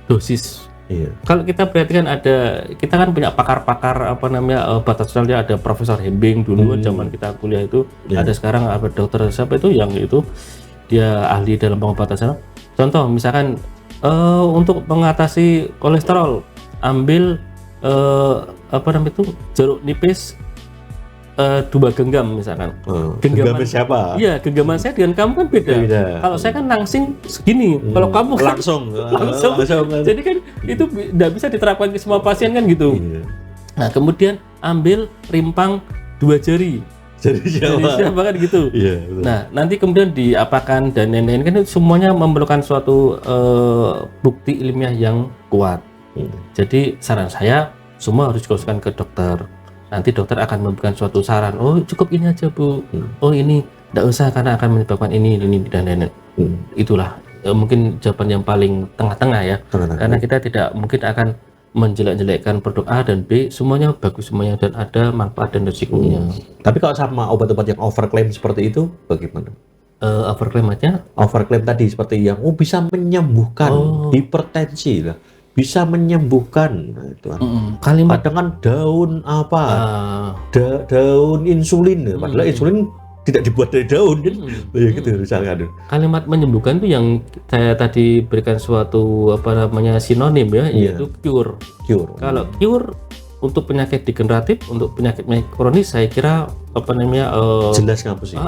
dosis. Kalau kita perhatikan kita kan punya pakar-pakar apa namanya obat nasionalnya, ada Profesor Hembing dulu zaman kita kuliah itu, ada sekarang ada dokter siapa itu yang itu dia ahli dalam pengobatan nasional. Contoh misalkan untuk mengatasi kolesterol ambil apa namanya itu jeruk nipis 2 genggam misalkan. Genggaman siapa? Iya, genggaman saya dengan kamu kan beda. Kalau saya kan langsing segini, kalau kamu kan langsung. Jadi kan itu tidak bisa diterapkan ke semua pasien kan gitu. Nah, kemudian ambil rimpang 2 jari. Jari siapa kan gitu. Nah, nanti kemudian diapakan dan lain-lain kan itu semuanya memerlukan suatu bukti ilmiah yang kuat. Jadi saran saya semua harus dikonsultasikan ke dokter. Nanti dokter akan memberikan suatu saran. Oh cukup ini aja Bu. Oh ini Tidak usah karena akan menyebabkan ini dan lain-lain. Itulah mungkin jawaban yang paling tengah-tengah ya. Karena kita tidak mungkin akan menjelek-jelekkan produk A dan B, semuanya bagus semuanya dan ada manfaat dan resikonya. Tapi kalau sama obat-obat yang overklaim seperti itu bagaimana? Overklaim aja? Overklaim tadi seperti yang bisa menyembuhkan hipertensi lah, bisa menyembuhkan. Nah, itu kan. Kalimat Kadang kan daun apa? Daun insulin, padahal insulin tidak dibuat dari daun kan, ya gitu misalnya. Kalimat menyembuhkan itu yang saya tadi berikan suatu sinonim ya, yaitu cure. Kalau cure untuk penyakit degeneratif, untuk penyakit kronis, saya kira jelas ngapus sih.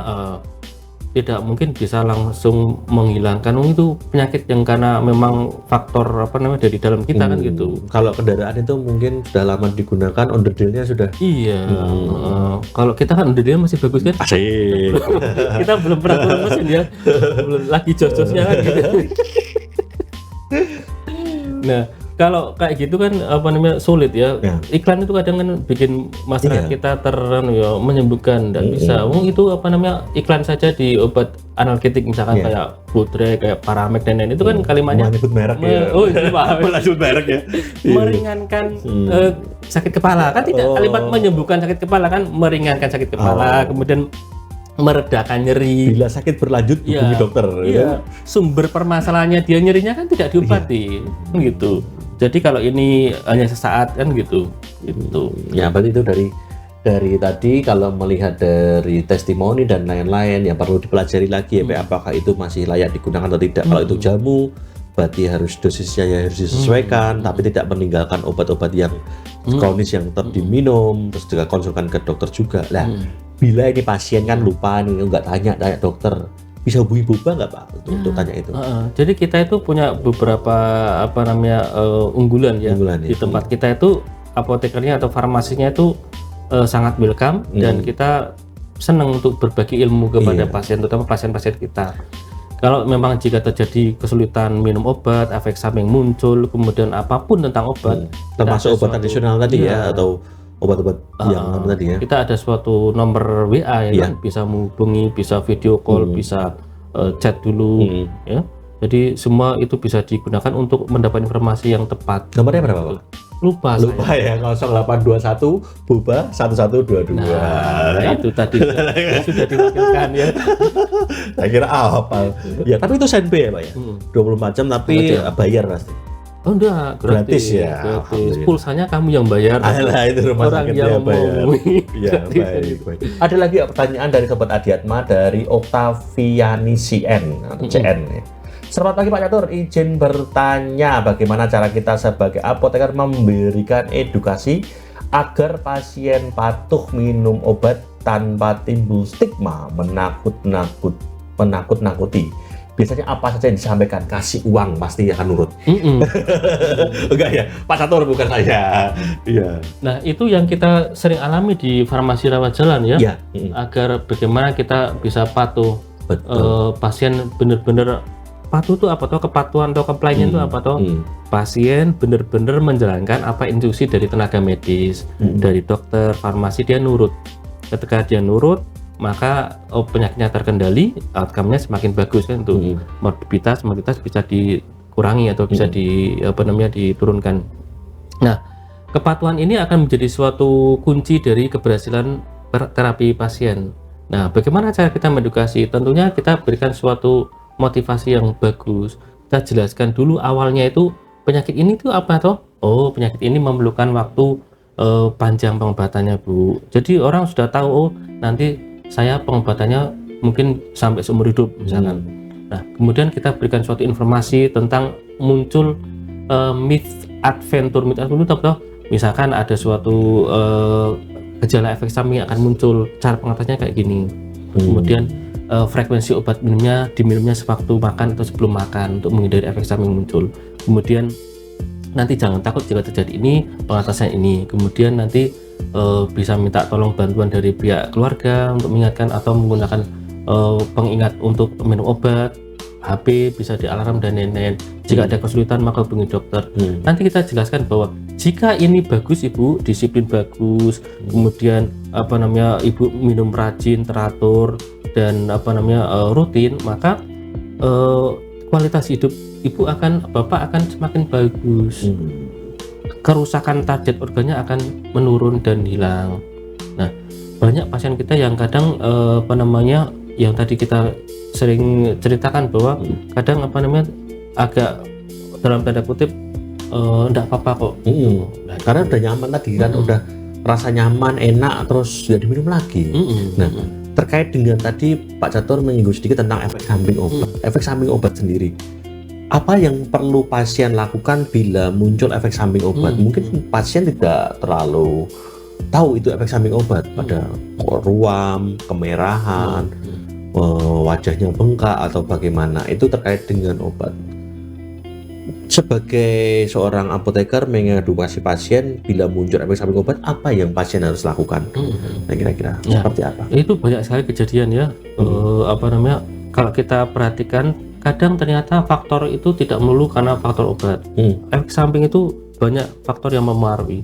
Tidak mungkin bisa langsung menghilangkan itu penyakit yang karena memang faktor dari dalam kita kan gitu. Kalau kendaraan itu mungkin sudah lama digunakan, onderdilnya sudah. Iya. Kalau kita kan onderdilnya masih bagus kan. Asik. Kita belum pernah turun mesin ya. Belum lagi jos-josnya kan gitu. Nah, kalau kayak gitu kan sulit ya. Iklan itu kadang kan bikin masyarakat kita menyembuhkan dan bisa. Itu iklan saja di obat analgetik misalkan kayak Budre, kayak Paramek dan lain itu kan kalimatnya menyebut merek ya. Oh, itu paham. Menyebut merek ya. Meringankan sakit kepala kan tidak kalimat menyembuhkan sakit kepala kan meringankan sakit kepala, kemudian meredakan nyeri. Bila sakit berlanjut hubungi dokter. Iya. Sumber permasalahannya dia nyerinya kan tidak diobati, gitu. Jadi kalau ini hanya sesaat kan gitu. Ya berarti itu dari tadi kalau melihat dari testimoni dan lain-lain yang perlu dipelajari lagi ya, apakah itu masih layak digunakan atau tidak. Kalau itu jamu, berarti harus dosisnya harus disesuaikan, tapi tidak meninggalkan obat-obat yang kronis yang tetap diminum, terus juga konsulkan ke dokter juga. Lah, bila ini pasien kan lupa nih, nggak tanya dokter, bisa hubungi Boba nggak Pak untuk tanya itu? Jadi kita itu punya beberapa unggulan ya. Di tempat kita itu apotekernya atau farmasinya itu sangat welcome dan kita senang untuk berbagi ilmu kepada pasien, terutama pasien-pasien kita. Kalau memang jika terjadi kesulitan minum obat, efek samping muncul, kemudian apapun tentang obat, termasuk obat tradisional tadi ya, atau obat-obat yang tadi ya. Kita ada suatu nomor WA ya kan, bisa menghubungi, bisa video call, bisa chat dulu ya. Jadi semua itu bisa digunakan untuk mendapat informasi yang tepat. Nomornya berapa Pak? Lupa ya, 0821 Boba 1122. Nah, itu tadi sudah diwakilkan ya. Saya kira apa? Ya, tapi itu senpe ya Pak ya. 24 jam tapi bayar pasti. Oh enggak, gratis ya. Gratis. Pulsanya kamu yang bayar. Alah, itu rumah orang sakitnya yang bayar. Iya, baik. Ada lagi pertanyaan dari Sobat Adiatma dari Oktaviani CN atau CN ya. Selamat pagi Pak Catur, izin bertanya bagaimana cara kita sebagai apoteker memberikan edukasi agar pasien patuh minum obat tanpa timbul stigma menakut-nakuti. Biasanya apa saja yang disampaikan, kasih uang pasti akan nurut. Enggak ya, Pak Catur bukan saya. Iya. Nah itu yang kita sering alami di farmasi rawat jalan ya, agar bagaimana kita bisa patuh. Pasien benar-benar patuh itu apa toh, kepatuhan atau compliance itu apa toh, pasien benar-benar menjalankan apa instruksi dari tenaga medis, dari dokter, farmasi, dia nurut. Ketika dia nurut, maka penyakitnya terkendali, outcome-nya semakin bagus kan tuh. Morbiditas bisa dikurangi atau bisa diturunkan. Nah, kepatuhan ini akan menjadi suatu kunci dari keberhasilan terapi pasien. Nah, bagaimana cara kita mengedukasi? Tentunya kita berikan suatu motivasi yang bagus. Kita jelaskan dulu awalnya itu penyakit ini tuh apa toh? Oh, penyakit ini memerlukan waktu panjang pengobatannya Bu. Jadi orang sudah tahu, oh nanti saya pengobatannya mungkin sampai seumur hidup misalkan. Nah, kemudian kita berikan suatu informasi tentang muncul myth adventure itu toh. Misalkan ada suatu gejala efek samping akan muncul, cara pengatasannya kayak gini. Kemudian frekuensi obat diminumnya sewaktu makan atau sebelum makan untuk menghindari efek samping muncul. Kemudian nanti jangan takut jika terjadi ini, pengatasan ini. Kemudian nanti bisa minta tolong bantuan dari pihak keluarga untuk mengingatkan atau menggunakan pengingat untuk minum obat, HP bisa dialarm dan lain-lain. Jika ada kesulitan maka hubungi dokter. Nanti kita jelaskan bahwa jika ini bagus Ibu, disiplin bagus, kemudian Ibu minum rajin, teratur, dan rutin, maka kualitas hidup bapak akan semakin bagus. Kerusakan target organnya akan menurun dan hilang. Nah, banyak pasien kita yang kadang yang tadi kita sering ceritakan bahwa kadang agak dalam tanda kutip enggak apa-apa kok. Nah, karena udah nyaman tadi kan, udah rasa nyaman, enak, terus ya diminum lagi. Nah, terkait dengan tadi Pak Catur menyinggung sedikit tentang efek samping obat. Efek samping obat sendiri, apa yang perlu pasien lakukan bila muncul efek samping obat? Mungkin pasien tidak terlalu tahu itu efek samping obat, pada ruam, kemerahan, wajahnya bengkak atau bagaimana, itu terkait dengan obat. Sebagai seorang apoteker mengedukasi pasien bila muncul efek samping obat, apa yang pasien harus lakukan? Nah, kira-kira seperti apa? Itu banyak sekali kejadian ya. Kalau kita perhatikan, kadang ternyata faktor itu tidak melulu karena faktor obat. Efek samping itu banyak faktor yang memengaruhi.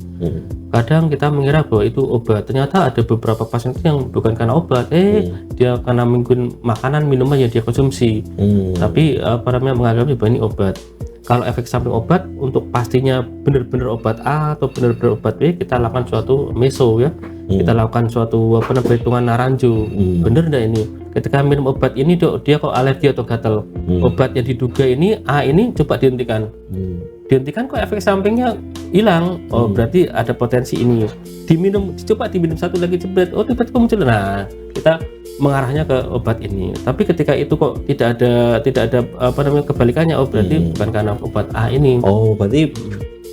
Kadang kita mengira bahwa itu obat, ternyata ada beberapa pasien yang bukan karena obat, dia karena mungkin makanan minuman yang dia konsumsi, tapi menganggapnya bahwa ini obat. Kalau efek samping obat, untuk pastinya benar-benar obat A atau benar-benar obat B, kita lakukan suatu meso ya, kita lakukan suatu perhitungan naranjo, benar enggak ini? Ketika minum obat ini dok, dia kok alergi atau gatal, obat yang diduga ini A ini coba dihentikan, kok efek sampingnya hilang, berarti ada potensi ini. Coba diminum satu lagi jebret, tiba-tiba muncul. Nah, kita mengarahnya ke obat ini. Tapi ketika itu kok tidak ada kebalikannya, berarti bukan karena obat A ini. Berarti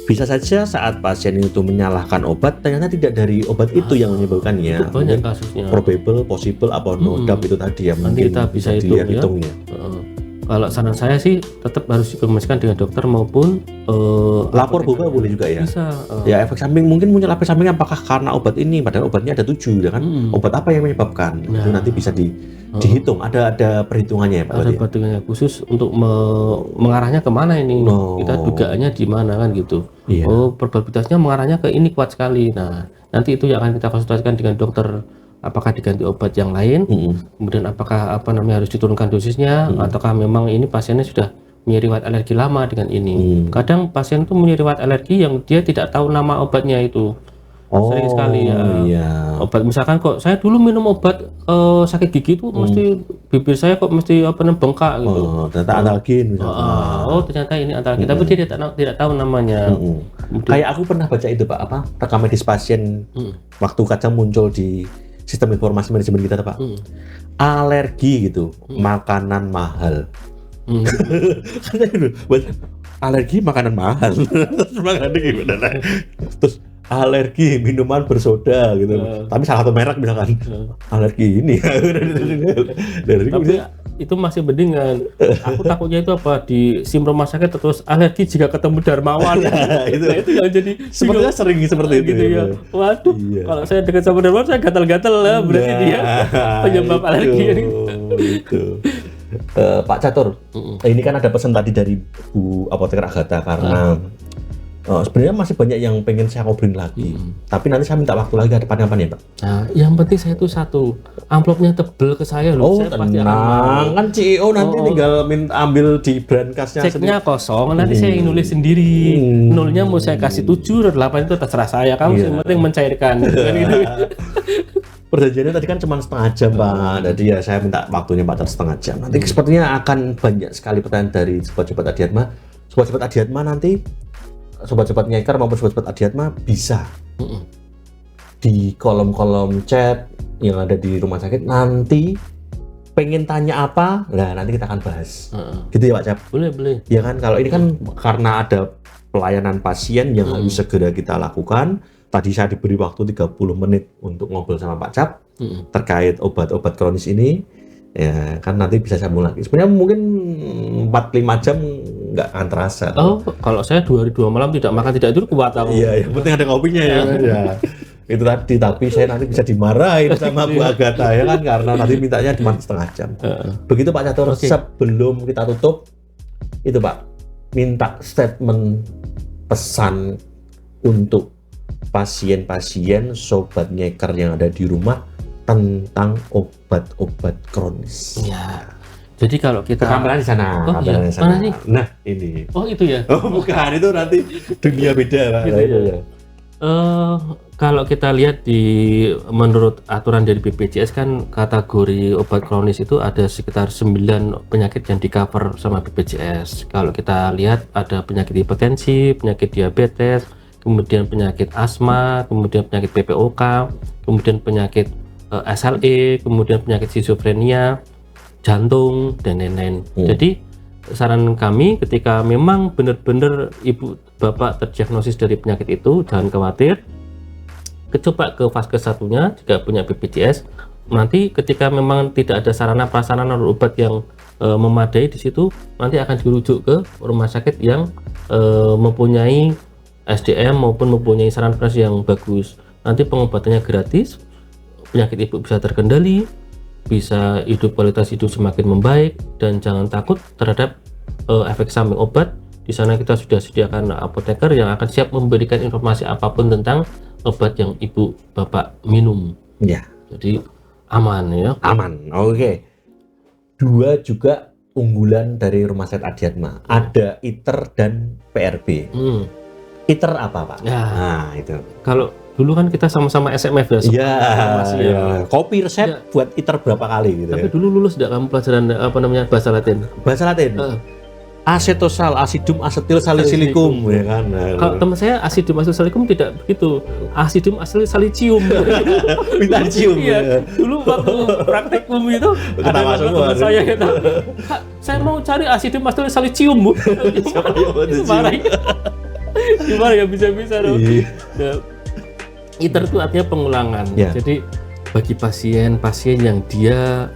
bisa saja saat pasien itu menyalahkan obat, ternyata tidak dari obat itu yang menyebabkannya. Itu banyak kasusnya. Probable, possible, apa no doubt itu tadi ya. Nanti kita bisa hitung ya. Kalau saran saya sih tetap harus dikomunikasikan dengan dokter maupun lapor boba boleh juga ya. Bisa. Ya, efek samping mungkin muncul efek samping apakah karena obat ini, padahal obatnya ada 7 ya kan. Obat apa yang menyebabkan? Itu nanti bisa dihitung. Ada perhitungannya ya Pak. Ada perhitungannya khusus untuk mengarahnya kemana ini. Kita dugaannya di mana kan gitu. Probabilitasnya mengarahnya ke ini kuat sekali. Nah, nanti itu yang akan kita konsultasikan dengan dokter. Apakah diganti obat yang lain, kemudian apakah harus diturunkan dosisnya, ataukah memang ini pasiennya sudah punya riwayat alergi lama dengan ini. Kadang pasien itu punya riwayat alergi yang dia tidak tahu nama obatnya itu. Sering sekali ya. Obat misalkan kok saya dulu minum obat sakit gigi itu mesti bibir saya kok mesti bengkak gitu. Ternyata analgin misalkan. Ternyata ini analgin, tapi dia tidak tahu namanya. Kayak aku pernah baca itu Pak, rekam medis pasien waktu kaca muncul di sistem informasi manajemen kita Pak, alergi gitu, makanan mahal. Alergi makanan mahal, terus alergi minuman bersoda gitu, tapi salah satu merek misalkan, alergi ini. Tapi itu masih mendingan. Aku takutnya itu apa, di SIM rumah sakit terus alergi jika ketemu Darmawan. Itu yang jadi sepertinya sering seperti itu gitu ya. Waduh, kalau saya dekat sama Darmawan saya gatal-gatal lah, berarti dia penyebab alergi gitu. Pak Catur, ini kan ada pesan tadi dari Bu Apoteker Agatha karena sebenarnya masih banyak yang pengen saya ngobrolin lagi, tapi nanti saya minta waktu lagi ke depan ya Pak. Nah, yang penting saya itu satu, amplopnya tebel ke saya loh. Saya pasti tenang, kan CEO nanti tinggal ambil di branchasnya. Ceknya kosong, nanti saya yang nulis sendiri. Nolnya mau saya kasih 7 atau 8 itu terserah saya. Kamu yang penting mencairkan. Perjanjiannya tadi kan cuma setengah jam Pak, jadi ya saya minta waktunya Pak setengah jam. Nanti sepertinya akan banyak sekali pertanyaan dari sobat-sobat Adiatma. Sobat-sobat Adiatma nanti, sobat-sobat nyeker maupun sobat-sobat Adiatma bisa di kolom-kolom chat yang ada di rumah sakit, nanti pengen tanya apa, nah nanti kita akan bahas. Gitu ya Pak Cap? Boleh. Ya kan, kalau ini kan karena ada pelayanan pasien yang harus segera kita lakukan. Tadi saya diberi waktu 30 menit untuk ngobrol sama Pak Cap terkait obat-obat kronis ini. Ya kan nanti bisa sambung lagi. Sebenarnya mungkin 4-5 jam nggak akan terasa. Kalau saya 2 hari 2 malam tidak makan tidak tidur kuat aku. Iya, yang penting ada kopinya ya. Itu tadi, tapi saya nanti bisa dimarahin sama Bu Agatha ya kan, karena nanti mintanya cuma setengah jam. Begitu Pak Catur. Sebelum kita tutup, itu Pak, minta statement pesan untuk pasien-pasien sobat nyeker yang ada di rumah tentang obat-obat kronis. Ya. Jadi kalau kita Kameranya di sana, Oh, kameranya iya. di sana. Mana sih? Nah, ini. Oh, itu ya. Oh, bukan, itu nanti dunia beda, Pak. Gitu Nah, itu ya. Kalau kita lihat menurut aturan dari BPJS kan kategori obat kronis itu ada sekitar 9 penyakit yang di cover sama BPJS. Kalau kita lihat ada penyakit hipertensi, penyakit diabetes, kemudian penyakit asma, kemudian penyakit PPOK, kemudian penyakit SLE, kemudian penyakit skizofrenia, jantung, dan lain-lain. Jadi saran kami ketika memang benar-benar ibu bapak terdiagnosis dari penyakit itu, jangan khawatir, coba ke vaskes satunya jika punya BPJS. Nanti ketika memang tidak ada sarana prasarana obat yang memadai di situ, nanti akan dirujuk ke rumah sakit yang mempunyai SDM maupun mempunyai sarana prasarana yang bagus. Nanti pengobatannya gratis, penyakit ibu bisa terkendali, bisa kualitas hidup semakin membaik, dan jangan takut terhadap efek samping obat. Di sana kita sudah sediakan apoteker yang akan siap memberikan informasi apapun tentang obat yang ibu bapak minum. Ya, Jadi aman ya. aman. Oke. Dua juga unggulan dari Rumah Sakit Adiatma. Ada ITER dan PRB. ITER apa, Pak? Ya. Nah, itu. Kalau dulu kan kita sama-sama SMF ya. Iya, informasi ya. ya. Kopi resep Ya. buat ITER berapa kali gitu Tapi ya. dulu lulus tidak kamu pelajaran apa namanya bahasa Latin? Bahasa Latin. Acetosal, acidum acetyl salicilium ya kan. Kalau teman saya acidum acetyl salicum tidak begitu. Acidum acetyl salicum. Minta cium. Iya. Dulu waktu praktikum itu ada Ketawa semua. teman saya kata, "Kak, saya mau cari acidum acetyl salicum, Bu." Itu marah. Gimana ya bisa-bisa dong. Iya. Ya, ITER itu artinya pengulangan. Ya. Jadi bagi pasien yang dia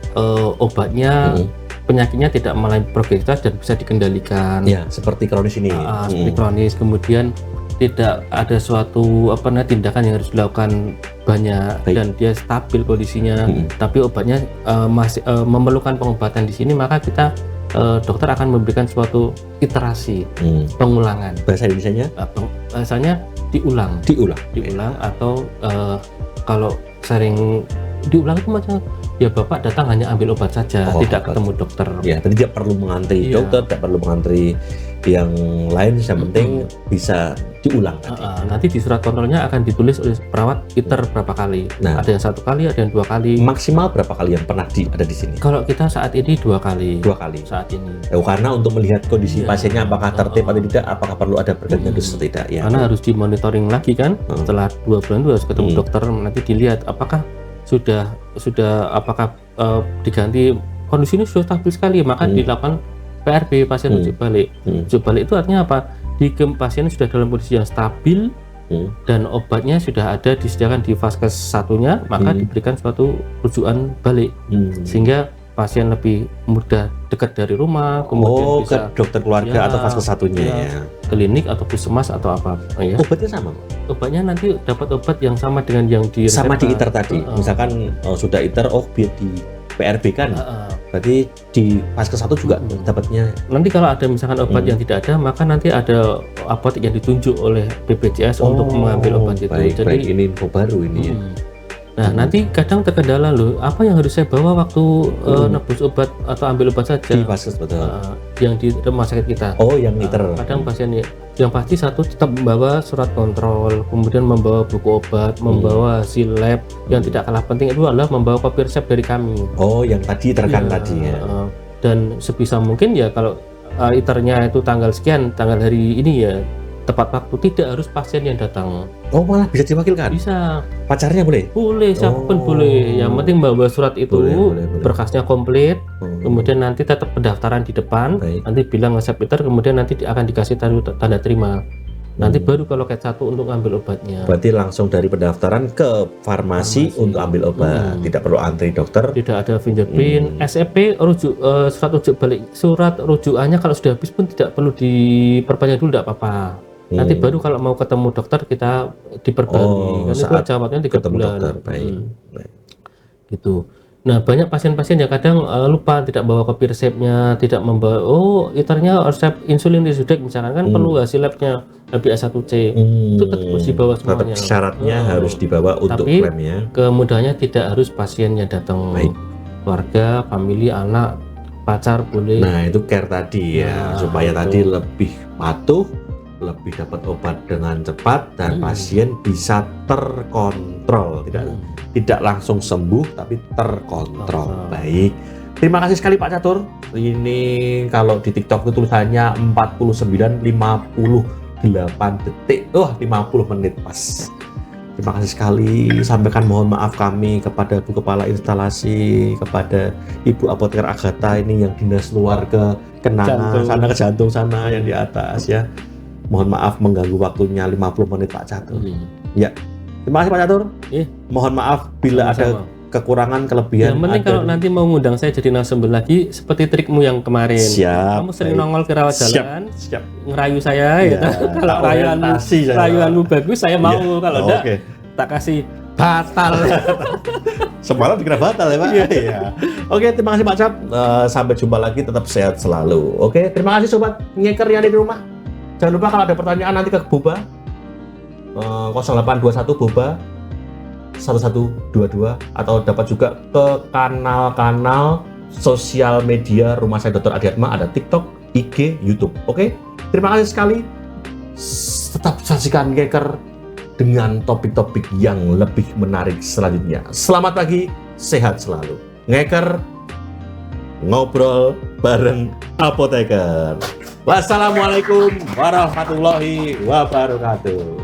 obatnya penyakitnya tidak mengalami progresivitas dan bisa dikendalikan. Ya, seperti kronis ini. Seperti kronis, kemudian tidak ada suatu tindakan yang harus dilakukan banyak. Baik. Dan dia stabil kondisinya, tapi obatnya masih memerlukan pengobatan di sini, maka kita dokter akan memberikan suatu iterasi pengulangan. Bahasa Indonesianya Bahasanya diulang atau kalau sering diulang itu macam ya bapak datang hanya ambil obat saja, tidak ketemu dokter. Ya, jadi tidak perlu mengantri dokter, tidak perlu mengantri yang lain, yang penting bisa diulang. Nanti di surat kontrolnya akan ditulis oleh perawat ITER berapa kali. Nah, ada yang 1 kali, ada yang 2 kali. Maksimal berapa kali yang pernah ada di sini? Kalau kita saat ini 2 kali. 2 kali saat ini. Karena untuk melihat kondisi pasiennya apakah tertib atau tidak, apakah perlu ada pergantian dosis atau tidak. Ya. Karena harus dimonitoring lagi kan. Setelah 2 bulan itu harus ketemu dokter, nanti dilihat apakah sudah apakah diganti, kondisi ini sudah stabil sekali, maka dilakukan PRB, pasien rujuk balik. Rujuk balik itu artinya apa? Pasien sudah dalam kondisi yang stabil dan obatnya sudah ada disediakan di vaskes satunya, maka diberikan suatu rujukan balik sehingga pasien lebih mudah dekat dari rumah, kemudian bisa ke dokter keluarga atau vaskes satunya ya. Klinik atau puskesmas atau apa ya. Obatnya sama? Obatnya nanti dapat obat yang sama dengan yang di sama di ITER tadi. Misalkan sudah ITER, biar di PRB kan, berarti di vaskes satu juga dapatnya. Nanti kalau ada misalkan obat yang tidak ada, maka nanti ada apotek yang ditunjuk oleh BPJS untuk mengambil obat itu. Jadi ini info baru ini ya. Nah, nanti kadang terkendala loh, apa yang harus saya bawa waktu nebus obat atau ambil obat saja di vaskes, betul. Yang di rumah sakit kita. Yang ITER. Kadang pasien yang pasti satu tetap membawa surat kontrol, kemudian membawa buku obat, membawa hasil lab. Yang tidak kalah penting itu adalah membawa kopi resep dari kami. Yang tadi terekam tadi ya. Dan sebisa mungkin ya kalau ITER-nya itu tanggal sekian, tanggal hari ini ya tepat waktu, tidak harus pasien yang datang. Malah bisa diwakilkan? Bisa. Pacarnya boleh? Boleh, siapapun boleh. Yang penting bawa surat itu, boleh. Berkasnya komplit, kemudian nanti tetap pendaftaran di depan, nanti bilang resep ITER, kemudian nanti akan dikasih tanda terima. Nanti baru kalau loket 1 untuk ambil obatnya. Berarti langsung dari pendaftaran ke farmasi untuk ambil obat, tidak perlu antri dokter. Tidak ada fingerprint, SEP surat rujukannya kalau sudah habis pun tidak perlu diperpanjang dulu, tidak apa-apa. Nanti baru kalau mau ketemu dokter kita diperbarui. Kan itu jawabannya 3 bulan. Dokter. Baik. Gitu. Nah, banyak pasien-pasien yang kadang lupa tidak bawa kopi resepnya, tidak membawa, iternya resep insulin Risudek misalkan kan perlu hasil labnya HbA1c. Itu tetap harus dibawa Tetap semuanya. syaratnya harus dibawa untuk Tapi klaimnya. kemudahannya tidak harus pasien yang datang, Baik. keluarga, family, anak, pacar boleh. Nah, itu care tadi ya, Nah, supaya itu. tadi lebih patuh, lebih dapat obat dengan cepat dan pasien bisa terkontrol, tidak langsung sembuh tapi terkontrol. Baik. Terima kasih sekali Pak Catur. Ini kalau di TikTok itu tulisannya 49:58 detik. 50 menit pas. Terima kasih sekali. Sampaikan mohon maaf kami kepada Bu Kepala Instalasi, kepada Ibu Apoteker Agatha ini yang dinas luar ke Kenanga, sana ke jantung sana yang di atas ya. Mohon maaf mengganggu waktunya 50 menit Pak Catur. Ya. Terima kasih Pak Catur. Mohon maaf bila ada kekurangan, kelebihan. Yang penting kalau nanti mau ngundang saya jadi narasumber lagi seperti trikmu yang kemarin. Siap. Kamu sering nongol ke rawat jalan, Siap. ngerayu saya Ya, gitu. Kalau rayuanmu bagus saya mau, kalau enggak tak kasih batal. Semalam dikira batal ya Pak. Iya. Oke, terima kasih Pak Cap. Sampai jumpa lagi, tetap sehat selalu. Oke, terima kasih sobat ngeker yang ada di rumah. Jangan lupa kalau ada pertanyaan nanti ke Boba 0821 Boba 1122 atau dapat juga ke kanal-kanal sosial media Rumah Saya Dr. Adi Atma, ada TikTok, IG, YouTube. Oke, terima kasih sekali. Tetap saksikan Ngeker dengan topik-topik yang lebih menarik selanjutnya. Selamat pagi, sehat selalu. Ngeker ngobrol bareng apoteker. Wassalamualaikum warahmatullahi wabarakatuh.